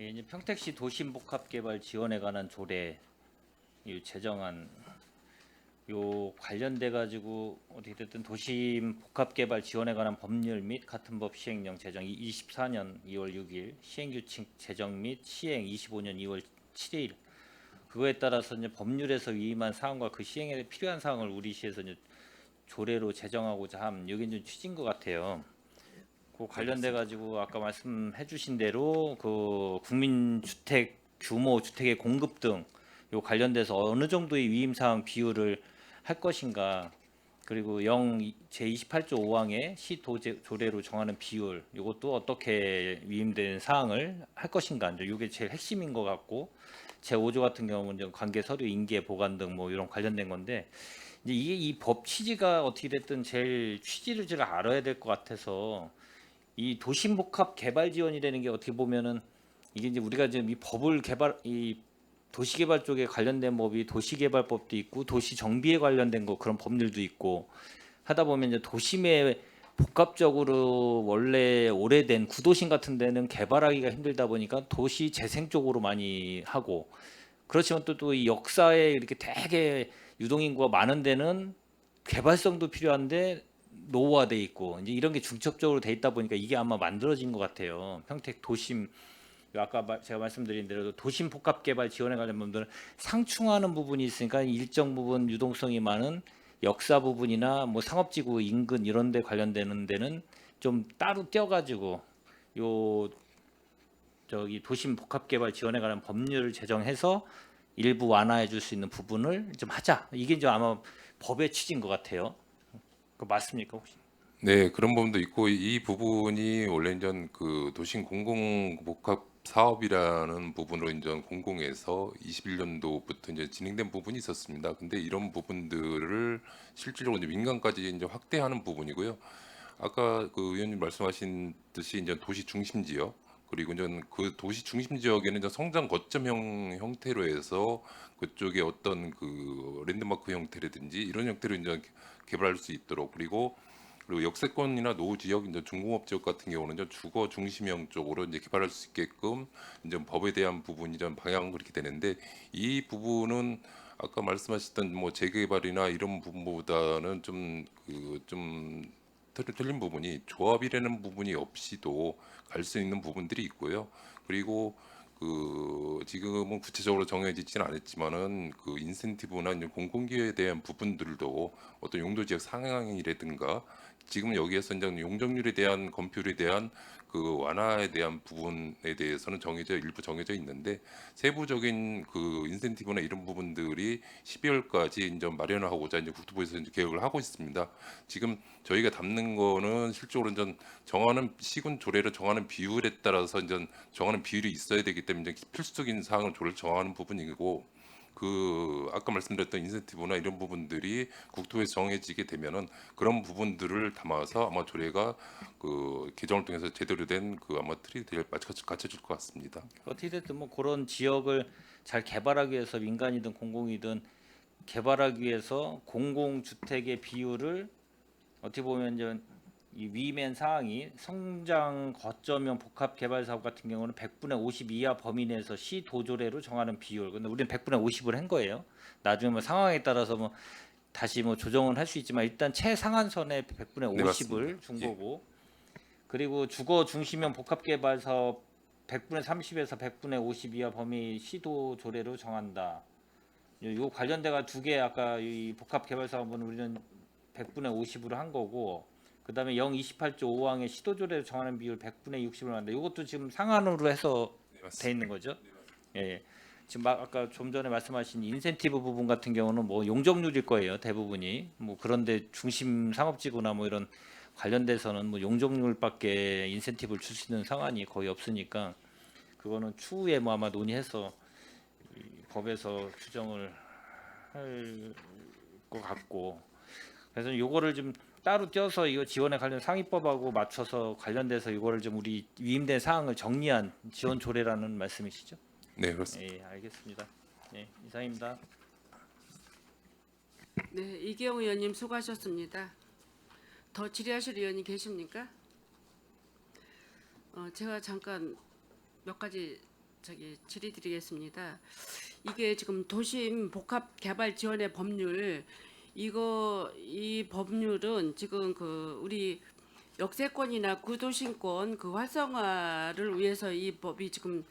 예, 이제 평택시 도심복합개발 지원에 관한 조례 이 제정안 요 관련돼 가지고 어떻게 됐든 도심복합개발 지원에 관한 법률 및 같은 법 시행령 제정 24년 2월 6일 시행규칙 제정 및 시행 25년 2월 7일 그거에 따라서 이제 법률에서 위임한 사항과 그 시행에 필요한 사항을 우리 시에서 이제 조례로 제정하고자 함 여기 이제 취지인 것 같아요. 그 관련돼 가지고 아까 말씀해주신 대로 그 국민주택 규모 주택의 공급 등 요 관련돼서 어느 정도의 위임 사항 비율을 할 것인가 그리고 제28조 5항의 시도조례로 정하는 비율 이것도 어떻게 위임된 사항을 할 것인가 이제 이게 제일 핵심인 것 같고 제5조 같은 경우는 이제 관계 서류 인계 보관 등 뭐 이런 관련된 건데 이제 이게 이 법 취지가 어떻게 됐든 제일 취지를 제가 알아야 될 것 같아서 이 도심복합 개발 지원이라는 게 어떻게 보면은 이게 이제 우리가 지금 이 법을 이 도시개발 쪽에 관련된 법이 도시개발법도 있고 도시정비에 관련된 거 그런 법률도 있고 하다 보면 이제 도심에 복합적으로 원래 오래된 구도심 같은 데는 개발하기가 힘들다 보니까 도시 재생 쪽으로 많이 하고 그렇지만 또 이 역사에 이렇게 되게 유동인구가 많은 데는 개발성도 필요한데 노후화돼 있고 이제 이런 게 중첩적으로 돼 있다 보니까 이게 아마 만들어진 것 같아요. 평택 도심 아까 제가 말씀드린 대로 도심 복합 개발 지원에 관련 부분들은 상충하는 부분이 있으니까 일정 부분 유동성이 많은 역사 부분이나 뭐 상업지구 인근 이런 데 관련되는 데는 좀 따로 떼어가지고 요 저기 도심 복합 개발 지원에 관한 법률을 제정해서 일부 완화해 줄 수 있는 부분을 좀 하자. 이게 이제 아마 법의 취지인 것 같아요. 그 맞습니까 혹시? 네, 그런 부분도 있고 이 부분이 원래 이제 그 도심 공공복합 사업이라는 부분으로 이제 공공에서 21년도부터 이제 진행된 부분이 있었습니다. 근데 이런 부분들을 실질적으로 이제 민간까지 이제 확대하는 부분이고요. 아까 그 의원님 말씀하신 듯이 이제 도시 중심 지역 그리고 이제 그 도시 중심 지역에는 이제 성장 거점형 형태로 해서 그쪽에 어떤 그 랜드마크 형태라든지 이런 형태로 이제 개발할 수 있도록 그리고 역세권이나 노후 지역, 이제 중공업 지역 같은 경우는 이제 주거 중심형 쪽으로 이제 개발할 수 있게끔 이제 법에 대한 부분이 좀 방향은 그렇게 되는데 이 부분은 아까 말씀하셨던 뭐 재개발이나 이런 부분보다는 좀 틀린 부분이 조합이라는 부분이 없이도 갈 수 있는 부분들이 있고요. 그리고 지금은 구체적으로 정해지지는 않았지만은 그 인센티브나 이제 공공기회에 대한 부분들도 어떤 용도 지역 상향이라든가 지금 여기에서 이제 용적률에 대한 검표에 대한 그 완화에 대한 부분에 대해서는 일부 정해져 있는데 세부적인 그 인센티브나 이런 부분들이 12월까지 이제 마련하고자 이제 국토부에서 이제 계획을 하고 있습니다. 지금 저희가 담는 거는 실적으로 이제 정하는 시군 조례를 정하는 비율에 따라서 이제 정하는 비율이 있어야 되기 때문에 이제 필수적인 사항을 조례를 정하는 부분이고 아까 말씀드렸던 인센티브나 이런 부분들이 국토부에서 정해지게 되면은 그런 부분들을 담아서 아마 조례가 개정을 통해서 제대로 된 아마 틀이 갖춰질 것 같습니다. 어떻게 됐든 뭐 그런 지역을 잘 개발하기 위해서 민간이든 공공이든 개발하기 위해서 공공주택의 비율을 어떻게 보면 이제 이 위맨 사항이 성장 거점형 복합 개발 사업 같은 경우는 100분의 50 이하 범위 내에서 시 도조례로 정하는 비율. 근데 우리는 100분의 50을 한 거예요. 나중에 뭐 상황에 따라서 뭐 다시 뭐 조정은 할 수 있지만 일단 최상한선에 100분의 네, 50을 맞습니다. 준 예. 거고. 그리고 주거 중심형 복합 개발 사업 100분의 30에서 100분의 50 이하 범위 시도 조례로 정한다. 요 관련돼가 두 개 아까 이 복합 개발 사업은 우리는 100분의 50으로 한 거고 그다음에 028조 5항의 시도 조례로 정하는 비율 100분의 60으로 한다. 이것도 지금 상한으로 해서 돼 있는 거죠. 예. 지금 아까 좀 전에 말씀하신 인센티브 부분 같은 경우는 뭐 용적률일 거예요. 대부분이. 뭐 그런데 중심 상업지구나 뭐 이런 관련돼서는 뭐 용적률밖에 인센티브를 줄 수 있는 상황이 거의 없으니까 그거는 추후에 뭐 아마 논의해서 이 법에서 규정을 할 것 같고 그래서 요거를 좀 따로 떼어서 이거 지원에 관련 상위법하고 맞춰서 관련돼서 이거를 좀 우리 위임된 사항을 정리한 지원 조례라는 말씀이시죠? 네, 그렇습니다. 예, 알겠습니다. 네, 이상입니다. 네, 이기영 의원님 수고하셨습니다. 더 질의하실 의원이 계십니까? 제가 잠깐 몇 가지 질의드리겠습니다. 이게 지금 도심 복합 개발 지원의 법률 이 법률은 지금 우리 역세권이나 구도심권 활성화를 위해서 이 법이 지금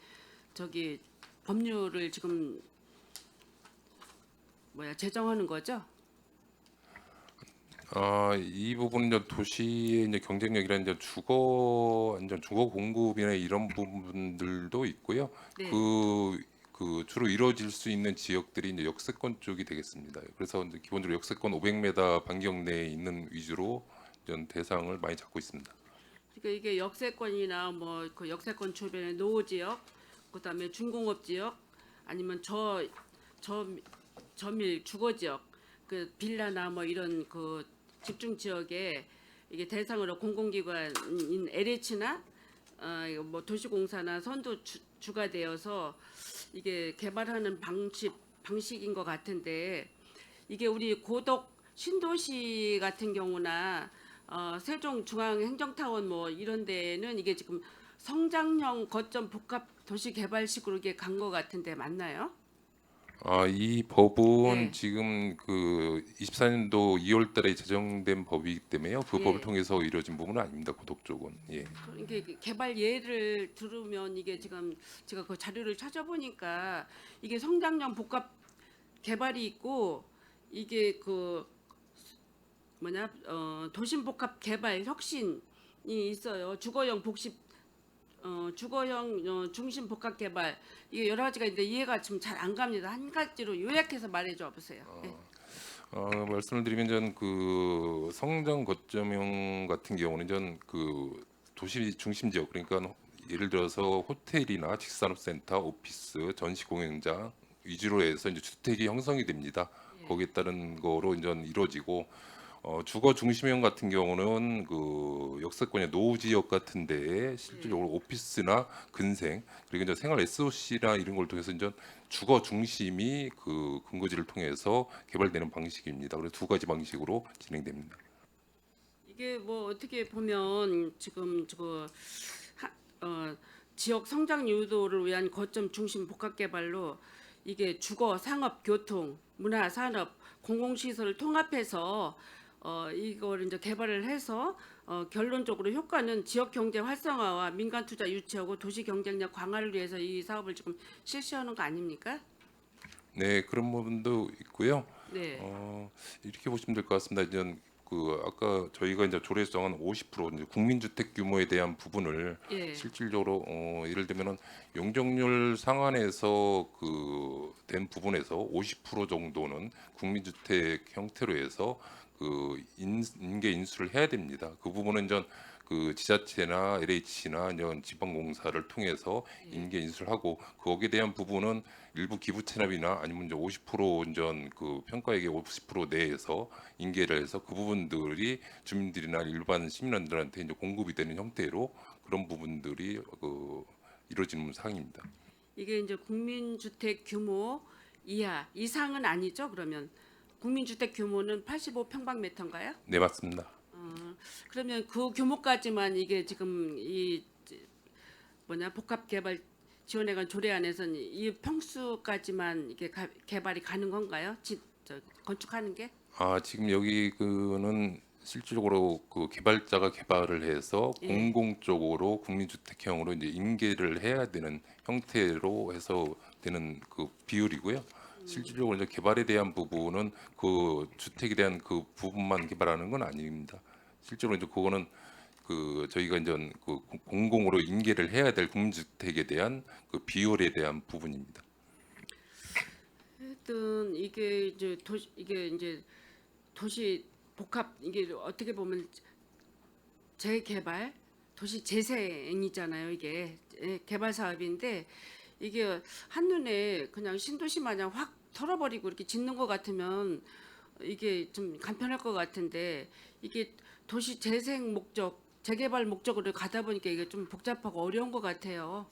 법률을 지금 제정하는 거죠? 이 부분은 이제 도시의 이제 경쟁력이라는 이제 주거 공급이나 이런 부분들도 있고요. 네. 주로 이루어질 수 있는 지역들이 이제 역세권 쪽이 되겠습니다. 그래서 이제 기본적으로 역세권 500m 반경 내에 있는 위주로 전 대상을 많이 잡고 있습니다. 그러니까 이게 역세권이나 역세권 주변의 노후 지역, 그다음에 중공업 지역, 아니면 저밀 주거 지역, 빌라나 이런 집중 지역에 이게 대상으로 공공기관인 LH나 도시공사나 선도 주가 되어서 이게 개발하는 방식인 것 같은데 이게 우리 고덕 신도시 같은 경우나 세종중앙행정타운 이런 데는 이게 지금 성장형 거점 복합 도시 개발식으로 이게 간 것 같은데 맞나요? 이 법은 예. 지금 24년도 2월 달에 제정된 법이기 때문에요. 그 예. 법을 통해서 이루어진 부분은 아닙니다. 고덕 쪽은. 예. 이게 개발 예를 들으면 이게 지금 제가 그 자료를 찾아보니까 이게 성장형 복합 개발이 있고 이게 도심 복합 개발 혁신이 있어요. 주거형 중심 복합 개발 이게 여러 가지가 있는데 이해가 지금 잘 안 갑니다. 한 가지로 요약해서 말해줘 보세요. 네. 말씀을 드리면 전 성장 거점형 같은 경우는 도시 중심 지역 그러니까 예를 들어서 호텔이나 직산업센터, 오피스, 전시공연장 위주로 해서 이제 주택이 형성이 됩니다. 거기에 따른 거로 이제 이루어지고 주거 중심형 같은 경우는 역세권의 노후 지역 같은 데에 실질적으로 오피스나 근생 그리고 이제 생활 SOC나 이런 걸 통해서 이제 주거 중심이 근거지를 통해서 개발되는 방식입니다. 그래서 두 가지 방식으로 진행됩니다. 이게 어떻게 보면 지금 지역 성장 유도를 위한 거점 중심 복합 개발로 이게 주거, 상업, 교통, 문화, 산업, 공공시설을 통합해서 이걸 이제 개발을 해서 결론적으로 효과는 지역 경제 활성화와 민간 투자 유치하고 도시 경쟁력 강화를 위해서 이 사업을 지금 실시하는 거 아닙니까? 네, 그런 부분도 있고요. 네. 이렇게 보시면 될 것 같습니다. 이제 그 아까 저희가 이제 조례에서 정한 50% 이제 국민주택 규모에 대한 부분을 예. 실질적으로 예를 들면은 용적률 상한에서 된 부분에서 50% 정도는 국민주택 형태로 해서 인계 인수를 해야 됩니다. 그 부분은 이제 그 지자체나 LH나 이런 지방공사를 통해서 인계 인수를 하고 거기에 대한 부분은 일부 기부 체납이나 아니면 이제 50% 이제 그 평가액의 50% 내에서 인계를 해서 그 부분들이 주민들이나 일반 시민들한테 이제 공급이 되는 형태로 그런 부분들이 이루어지는 사항입니다. 이게 이제 국민주택 규모 이하 이상은 아니죠? 그러면 국민주택 규모는 85평방미터인가요? 네, 맞습니다. 그러면 그 규모까지만 이게 지금 이 복합개발 지원해간 조례안에서는 이 평수까지만 이게 개발이 가는 건가요? 건축하는 게? 지금 여기 그는 실질적으로 그 개발자가 개발을 해서 예. 공공적으로 국민주택형으로 이제 인계를 해야 되는 형태로 해서 되는 그 비율이고요. 실질적으로 이제 개발에 대한 부분은 그 주택에 대한 그 부분만 개발하는 건 아닙니다. 실제로 이제 그거는 저희가 이제 그 공공으로 인계를 해야 될 국민주택에 대한 그 비율에 대한 부분입니다. 하여튼 이게 이제 도시 복합 이게 어떻게 보면 재개발 도시 재생이잖아요. 이게 개발 사업인데 이게 한눈에 그냥 신도시 마냥 확 털어버리고 이렇게 짓는 것 같으면 이게 좀 간편할 것 같은데 이게 도시 재생 목적 재개발 목적으로 가다 보니까 이게 좀 복잡하고 어려운 것 같아요.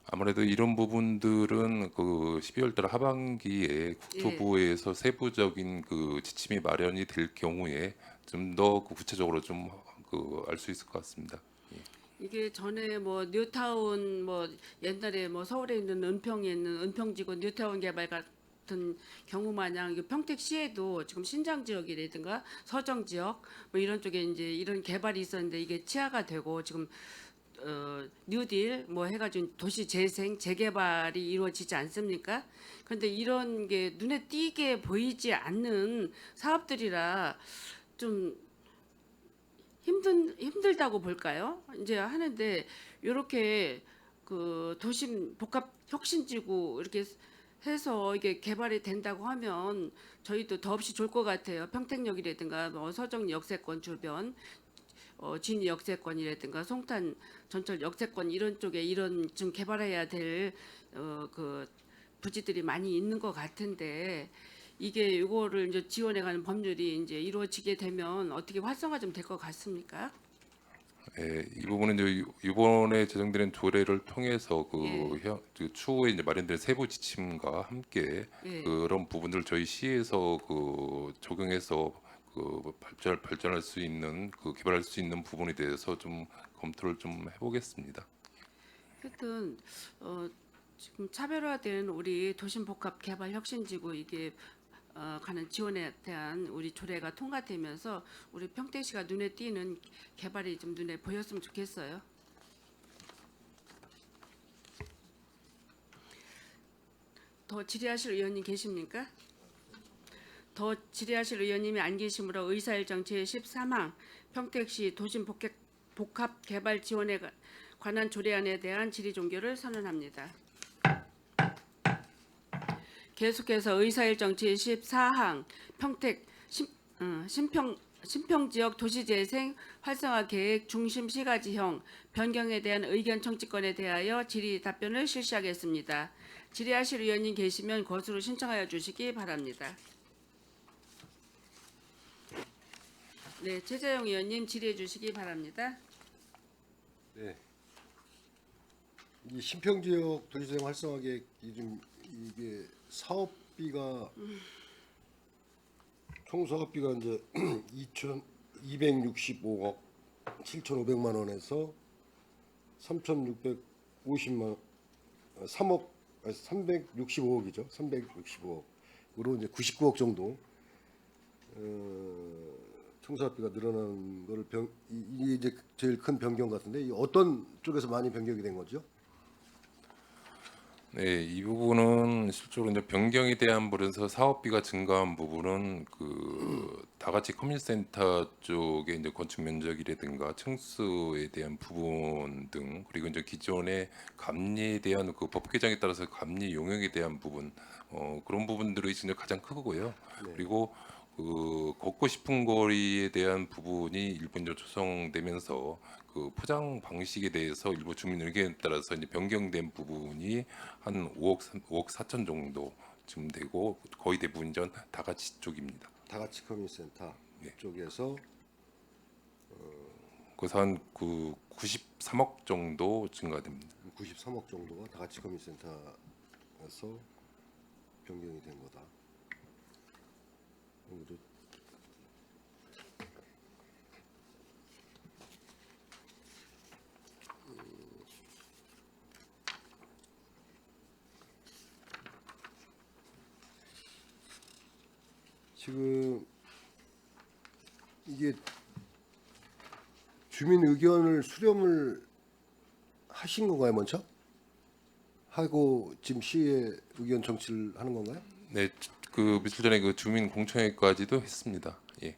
아무래도 이런 부분들은 그 12월 달 하반기에 국토부에서 세부적인 그 지침이 마련이 될 경우에 좀 더 구체적으로 좀 알 수 있을 것 같습니다. 이게 전에 뭐 뉴타운 뭐 옛날에 뭐 서울에 있는 은평에 있는 은평지구 뉴타운 개발 같은 경우 마냥 이 평택시에도 지금 신장 지역이라든가 서정 지역 뭐 이런 쪽에 이제 이런 개발이 있었는데 이게 취하가 되고 지금 뉴딜 뭐 해가지고 도시 재생 재개발이 이루어지지 않습니까? 그런데 이런 게 눈에 띄게 보이지 않는 사업들이라 좀 힘들다고 볼까요? 이제 하는데 이렇게 그 도심 복합 혁신지구 이렇게 해서 이게 개발이 된다고 하면 저희도 더없이 좋을 것 같아요. 평택역이라든가 뭐 서정 역세권 주변, 진이 역세권이라든가 송탄 전철 역세권 이런 쪽에 이런 좀 개발해야 될 그 부지들이 많이 있는 것 같은데 이게 이거를 이제 지원해가는 법률이 이제 이루어지게 되면 어떻게 활성화 좀 될 것 같습니까? 예, 이 부분은 이제 이번에 제정되는 조례를 통해서 예. 추후에 이제 마련될 세부 지침과 함께 예. 그런 부분들 저희 시에서 적용해서 발전할 수 있는 개발할 수 있는 부분에 대해서 좀 검토를 좀 해보겠습니다. 하여튼 지금 차별화된 우리 도심복합 개발 혁신지구 이게 가는 지원에 대한 우리 조례가 통과되면서 우리 평택시가 눈에 띄는 개발이 좀 눈에 보였으면 좋겠어요. 더 질의하실 의원님 계십니까? 더 질의하실 의원님이 안 계시므로 의사일정 제13항 평택시 도심복합 개발 지원에 관한 조례안에 대한 질의 종결을 선언합니다. 계속해서 의사일정 제14항 평택 신평지역 도시재생 활성화 계획 중심 시가지형 변경에 대한 의견 청취권에 대하여 질의 답변을 실시하겠습니다. 질의하실 의원님 계시면 것으로 신청하여 주시기 바랍니다. 네, 최재형 의원님 질의해 주시기 바랍니다. 네. 이 신평지역 도시재생 활성화 계획이 좀 이게 사업비가 총 사업비가 이제 2,265억 7,500만 원에서 3,650만 365억이죠. 365억으로 이제 99억 정도 청사비가 늘어나는 거를 이게 이제 제일 큰 변경 같은데 이 어떤 쪽에서 많이 변경이 된 거죠? 네, 이 부분은 실제로 이제 변경에 대한 부분에서 사업비가 증가한 부분은 그 다가치 커뮤니티센터 쪽에 이제 건축 면적이라든가 층수에 대한 부분 등 그리고 이제 기존의 감리에 대한 그 법 개정에 따라서 감리 용역에 대한 부분 그런 부분들이 이제 가장 크고요. 그리고 그 걷고 싶은 거리에 대한 부분이 일부 이제 조성되면서 그 포장 방식에 대해서 일부 주민 의견에 따라서 이제 변경된 부분이 한 5억 4천 정도쯤 되고 거의 대부분 전 다가치 쪽입니다. 다가치 커뮤니티센터 네. 쪽에서 그래서 한 그 93억 정도 증가됩니다. 93억 정도가 다가치 커뮤니티센터에서 변경이 된 거다. 그리고 지금 이게 주민 의견을 수렴을 하신 건가요, 먼저? 하고 지금 시의 의견 정치를 하는 건가요? 네, 그 며칠 전에 그 주민 공청회까지도 했습니다. 예.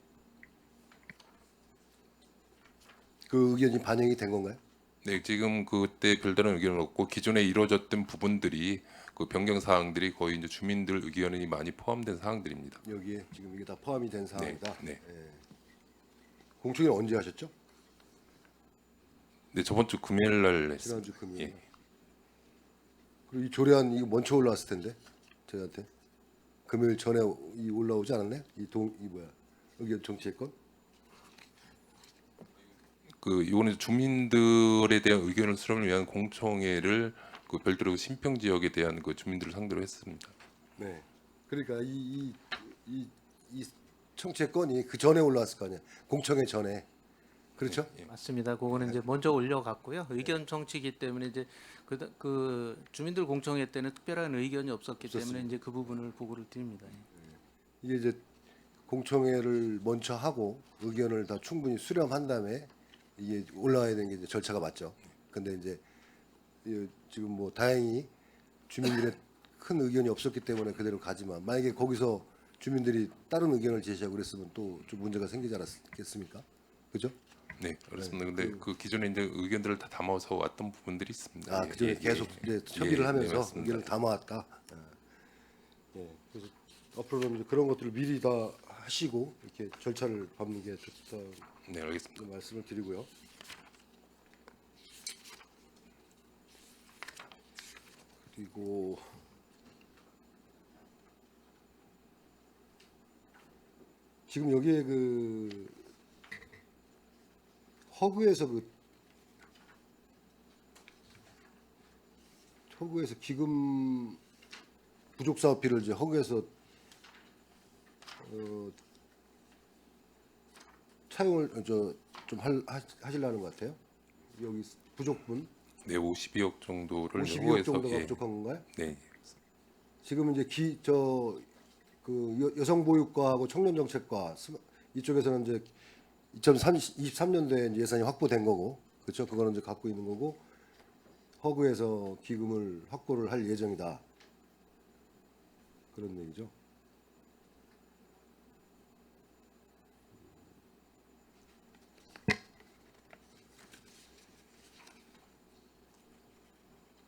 그 의견이 반영이 된 건가요? 네, 지금 그때 별다른 의견은 없고 기존에 이루어졌던 부분들이 그 변경 사항들이 거의 이제 주민들 의견이 많이 포함된 사항들입니다. 여기에 지금 이게 다 포함이 된 사항이다. 네. 공청회 언제 하셨죠? 네, 저번 주 금요일 날 했습니다. 지난주 금요일. 예. 그리고 이 조례안 이거 먼저 올라왔을 텐데 저희한테 금요일 전에 이 올라오지 않았나요? 이 뭐야 의견 정치권? 그 이번에 주민들에 대한 의견을 수렴을 위한 공청회를 그 별도로 신평 지역에 대한 그 주민들을 상대로 했습니다. 네. 그러니까 이 청취권이 그 전에 올라왔을 거 아니에요. 공청회 전에. 그렇죠? 맞습니다. 그거는 이제 먼저 올려갔고요. 의견 정치이기 때문에 이제 그 주민들 공청회 때는 특별한 의견이 없었기 때문에 이제 그 부분을 보고를 드립니다. 이게 이제 공청회를 먼저 하고 의견을 다 충분히 수렴한 다음에 이게 올라와야 되는 게 이제 절차가 맞죠. 근데 이제 지금 뭐 다행히 주민들의 큰 의견이 없었기 때문에 그대로 가지만 만약에 거기서 주민들이 다른 의견을 제시하고 그랬으면 또 좀 문제가 생기지 않았겠습니까? 그죠? 네, 그렇습니다. 근데 그 기존에 이제 의견들을 다 담아서 왔던 부분들이 있습니다. 아, 예, 그전에 예, 계속 예. 이제 협의를 예, 하면서 네, 맞습니다. 의견을 담아왔다. 그래서 앞으로는 이제 그런 것들을 미리 다 하시고 이렇게 절차를 밟는 게 좋다 네, 알겠습니다. 말씀을 드리고요. 그리고 지금 여기에 그 허브에서 허브에서 기금 부족 사업비를 이제 허브에서 차용을 좀 하시려는 것 같아요. 여기 부족분 네, 52억 정도를 52억 후보에서 정도가 예. 부족한 건가요? 네, 지금 이제 여성보육과하고 청년정책과 이쪽에서는 이제 2023년도에 예산이 확보된 거고, 그렇죠? 그거는 이제 갖고 있는 거고, 허그에서 기금을 확보를 할 예정이다. 그런 얘기죠.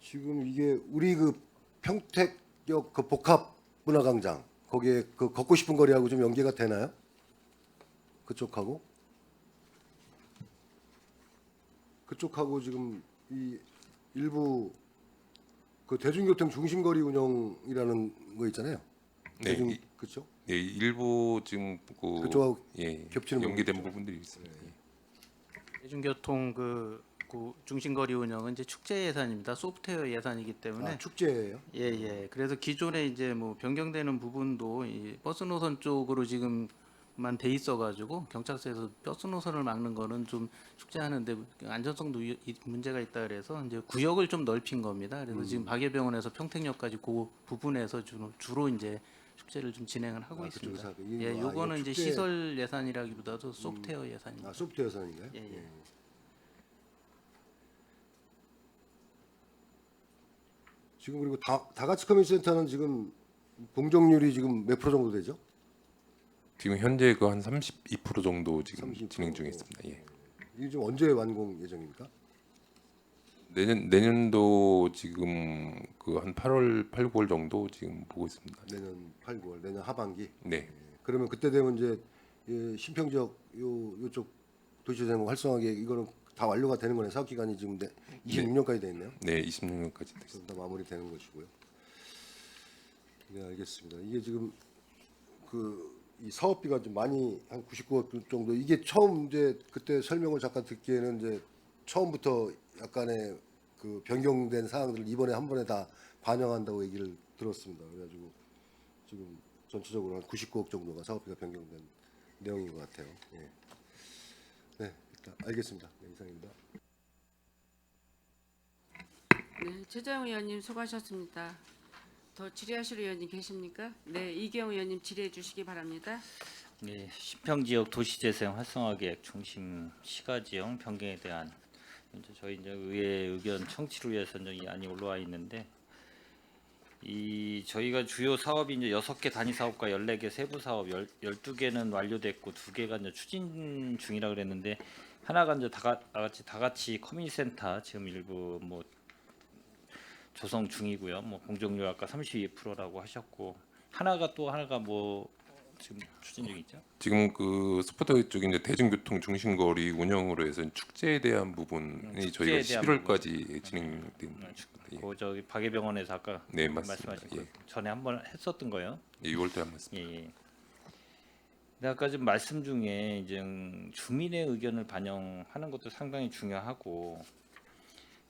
지금 이게 우리 그 평택역 그 복합문화광장 거기에 그 걷고 싶은 거리하고 좀 연계가 되나요? 그쪽하고 지금 이 일부 그 대중교통 중심거리 운영이라는 거 있잖아요. 네, 그렇죠? 예, 일부 지금 그쪽하고 예, 겹치는 연계된 부분이 부분들이 있습니다. 예. 대중교통 그 중심거리 운영은 이제 축제 예산입니다. 소프트웨어 예산이기 때문에 축제예요. 예. 그래서 기존에 이제 뭐 변경되는 부분도 이 버스 노선 쪽으로 지금만 돼 있어가지고 경찰서에서 버스 노선을 막는 거는 좀 축제하는데 안전성도 문제가 있다 그래서 이제 구역을 좀 넓힌 겁니다. 그래서 지금 박예병원에서 평택역까지 그 부분에서 주로 이제 축제를 좀 진행을 하고 그쪽에서 있습니다. 하고. 이거- 예, 이거 요거는 이제 축제- 시설 예산이라기보다도 소프트웨어 예산입니다. 소프트웨어 예산인가요? 예, 예. 지금 그리고 다 같이 커뮤니티 센터는 지금 동정률이 지금 몇 프로 정도 되죠? 지금 현재 그 한 32% 정도 지금 32%. 진행 중에 있습니다. 예. 이게 좀 언제 완공 예정입니까? 내년도 지금 그 한 8월, 8, 9월 정도 지금 보고 있습니다. 내년 8, 9월, 내년 하반기. 네. 그러면 그때 되면 이제 신평지역 요쪽 도시재생 활성화계획 이거는 다 완료가 되는 거네. 사업 기간이 지금 26년까지 돼 있네요. 네, 26년까지 됐습니다. 그럼 다 마무리되는 것이고요. 네, 알겠습니다. 이게 지금 이 사업비가 좀 많이 한 99억 정도. 이게 처음 이제 그때 설명을 잠깐 듣기에는 이제 처음부터 약간의 그 변경된 사항들을 이번에 한 번에 다 반영한다고 얘기를 들었습니다. 그래가지고 지금 전체적으로 한 99억 정도가 사업비가 변경된 내용인 것 같아요. 예. 네, 일단 알겠습니다. 네, 이상입니다. 네, 최재형 의원님 수고하셨습니다. 더 질의하실 의원님 계십니까? 네, 이경 의원님 질의해 주시기 바랍니다. 네, 신평지역 도시재생 활성화계획 중심 시가지형 변경에 대한 이제 저희 이제 의회 의견 청취를 위해서 이제 이 안이 올라와 있는데 이 저희가 주요 사업이 이제 6개 단위 사업과 14개 세부 사업 12개는 완료됐고 2개가 이제 추진 중이라 그랬는데 하나가 이제 다 같이 커뮤니티 센터 지금 일부 뭐 조성 중이고요. 뭐 공정률 아까 32%라고 하셨고 하나가 뭐 지금 추진 중이죠. 지금 그 스포터 쪽에 이제 대중교통 중심거리 운영으로 해서 축제에 대한 부분이 축제에 저희가 대한 11월까지 진행됩니다. 예. 그 저기 박예병원에서 아까 네, 맞습니다. 말씀하신 거 예. 전에 한번 했었던 거예요. 예, 6월달에 한번 했습니다. 예, 예. 근데 아까 좀 말씀 중에 이제 주민의 의견을 반영하는 것도 상당히 중요하고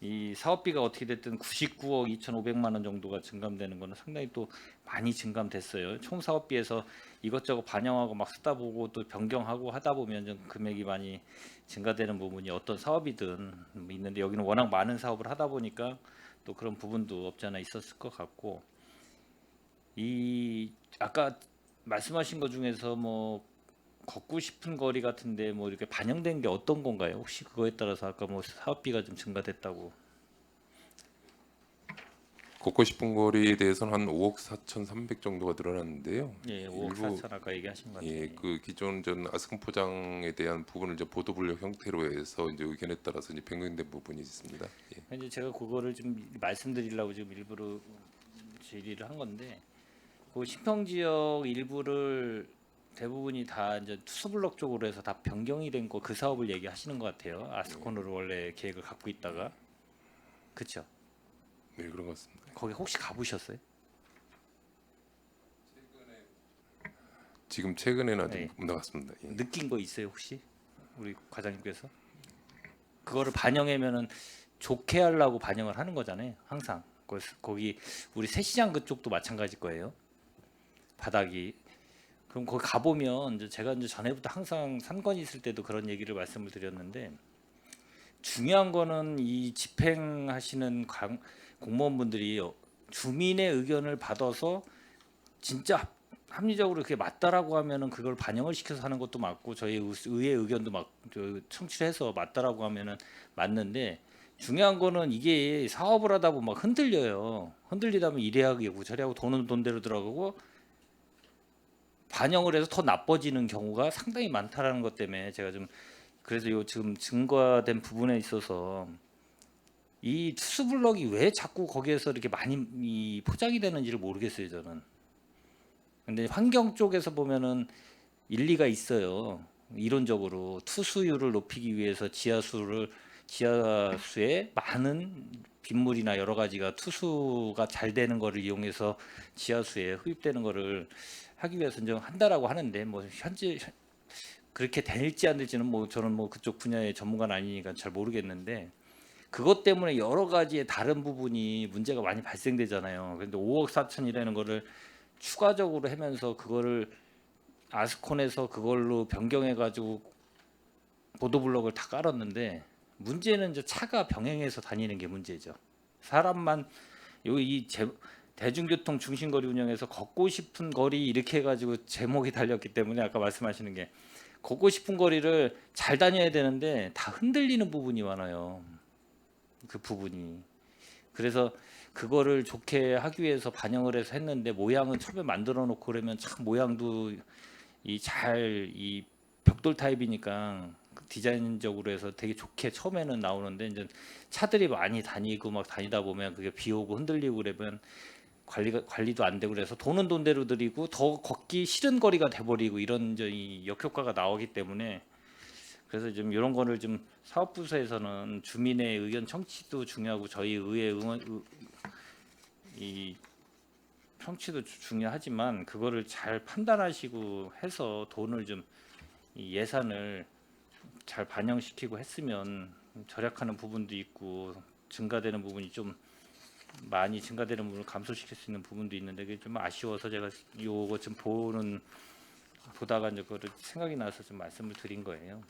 이 사업비가 어떻게 됐든 99억 2,500만 원 정도가 증감되는 거는 상당히 또 많이 증감됐어요. 총 사업비에서 이것저것 반영하고 막 쓰다 보고 또 변경하고 하다 보면 좀 금액이 많이 증가되는 부분이 어떤 사업이든 뭐 있는데 여기는 워낙 많은 사업을 하다 보니까 또 그런 부분도 없지 않아 있었을 것 같고 이 아까 말씀하신 것 중에서 뭐 걷고 싶은 거리 같은데 뭐 이렇게 반영된 게 어떤 건가요? 혹시 그거에 따라서 아까 뭐 사업비가 좀 증가됐다고. 걷고 싶은 거리에 대해서는 한 5억 4,300 정도가 늘어났는데요. 예, 5억 4천 아까 얘기하신 것 같아요. 예, 그 기존 전 아스콘 포장에 대한 부분을 이제 보도 분력 형태로 해서 이제 의견에 따라서 이제 변경된 부분이 있습니다. 예. 이제 제가 그거를 좀 말씀드리려고 지금 일부러 질의를 한 건데 그 신평지역 일부를 대부분이 다 이제 투스블럭 쪽으로 해서 다 변경이 된 거 그 사업을 얘기하시는 것 같아요. 아스콘으로 원래 계획을 갖고 있다가 그렇죠. 네, 그런 것 같습니다. 거기 혹시 가보셨어요? 지금 최근에는 아직 네. 못 나갔습니다. 예. 느낀 거 있어요 혹시 우리 과장님께서? 그거를 반영하면은 좋게 하려고 반영을 하는 거잖아요. 항상 거기 우리 새시장 그쪽도 마찬가지일 거예요. 바닥이 그럼 거기 가보면 이제 제가 이제 전에부터 항상 산건이 있을 때도 그런 얘기를 말씀을 드렸는데 중요한 거는 이 집행하시는 공무원분들이 주민의 의견을 받아서 진짜 합리적으로 그게 맞다라고 하면은 그걸 반영을 시켜서 하는 것도 맞고 저희 의회 의견도 막 청취를 해서 맞다라고 하면은 맞는데 중요한 거는 이게 사업을 하다 보면 막 흔들려요. 흔들리다 보면 이래 하고 저래 하고 돈은 돈대로 들어가고 반영을 해서 더 나빠지는 경우가 상당히 많다라는 것 때문에 제가 좀 그래서 요 지금 증거된 부분에 있어서 이 투스블럭이 왜 자꾸 거기에서 이렇게 많이 포장이 되는지를 모르겠어요 저는. 근데 환경 쪽에서 보면은 일리가 있어요. 이론적으로 투수율을 높이기 위해서 지하수에 많은 빗물이나 여러 가지가 투수가 잘 되는 거를 이용해서 지하수에 흡입되는 거를 하기 위해서 이제 한다라고 하는데 뭐 현재 그렇게 될지 안 될지는 뭐 저는 뭐 그쪽 분야의 전문가는 아니니까 잘 모르겠는데 그것 때문에 여러 가지의 다른 부분이 문제가 많이 발생되잖아요. 그런데 5억 4천이라는 거를 추가적으로 하면서 그거를 아스콘에서 그걸로 변경해 가지고 보도블럭을 다 깔았는데 문제는 이제 차가 병행해서 다니는 게 문제죠. 사람만 여기 대중교통 중심거리 운영에서 걷고 싶은 거리 이렇게 해가지고 제목이 달렸기 때문에 아까 말씀하시는 게 걷고 싶은 거리를 잘 다녀야 되는데 다 흔들리는 부분이 많아요. 그 부분이. 그래서 그거를 좋게 하기 위해서 반영을 해서 했는데 모양은 처음에 만들어 놓고 그러면 참 모양도 이 벽돌 타입이니까 디자인적으로 해서 되게 좋게 처음에는 나오는데 이제 차들이 많이 다니고 막 다니다 보면 그게 비 오고 흔들리고 그러면 관리도 안 되고 그래서 돈은 돈대로 들이고 더 걷기 싫은 거리가 돼버리고 이런 이제 이 역효과가 나오기 때문에 그래서 좀 이런 거를 좀 사업부서에서는 주민의 의견 청취도 중요하고 저희 의회 이 청취도 중요하지만 그거를 잘 판단하시고 해서 돈을 좀 이 예산을 잘 반영시키고 했으면 절약하는 부분도 있고 증가되는 부분이 좀 많이 증가되는 부분을 감소시킬 수 있는 부분도 있는데 그게 좀 아쉬워서 제가 요거 좀 보다가 이제 그거를 생각이 나서 좀 말씀을 드린 거예요.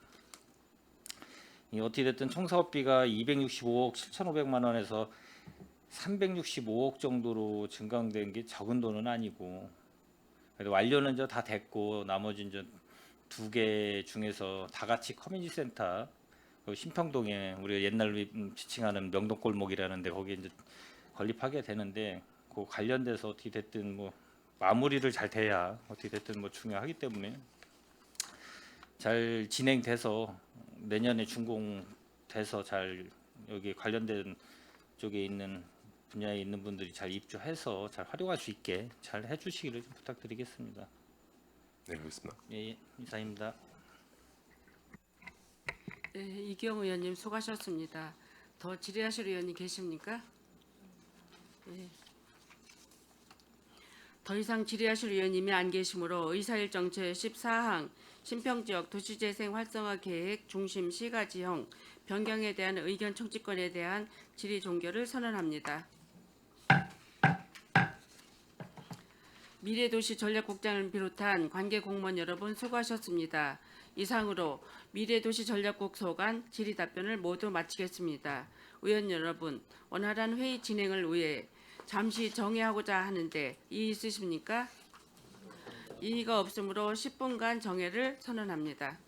이 어떻게 됐든 총 사업비가 265억 7,500만 원에서 365억 정도로 증강된 게 적은 돈은 아니고 그래도 완료는 이제 다 됐고 나머지 이제 2개 중에서 다 같이 커뮤니티 센터 신평동에 우리가 옛날로 지칭하는 명동골목이라는데 거기에 이제 건립하게 되는데 그 관련돼서 어떻게 됐든 뭐 마무리를 잘 돼야 어떻게 됐든 뭐 중요하기 때문에 잘 진행돼서 내년에 준공돼서 잘 여기 관련된 쪽에 있는 분야에 있는 분들이 잘 입주해서 잘 활용할 수 있게 잘 해주시기를 좀 부탁드리겠습니다. 네, 알겠습니다. 예, 이상입니다. 네, 이경 의원님 수고하셨습니다. 더 질의하실 의원님 계십니까? 예. 더 이상 질의하실 의원님이 안 계시므로 의사일정 제14항 신평지역 도시재생 활성화 계획 중심 시가지형 변경에 대한 의견 청취권에 대한 질의 종결을 선언합니다. 미래도시전략국장을 비롯한 관계 공무원 여러분 수고하셨습니다. 이상으로 미래도시전략국 소관 질의 답변을 모두 마치겠습니다. 의원 여러분, 원활한 회의 진행을 위해 잠시 정회하고자 하는데 이의 있으십니까? 이의가 없으므로 10분간 정회를 선언합니다.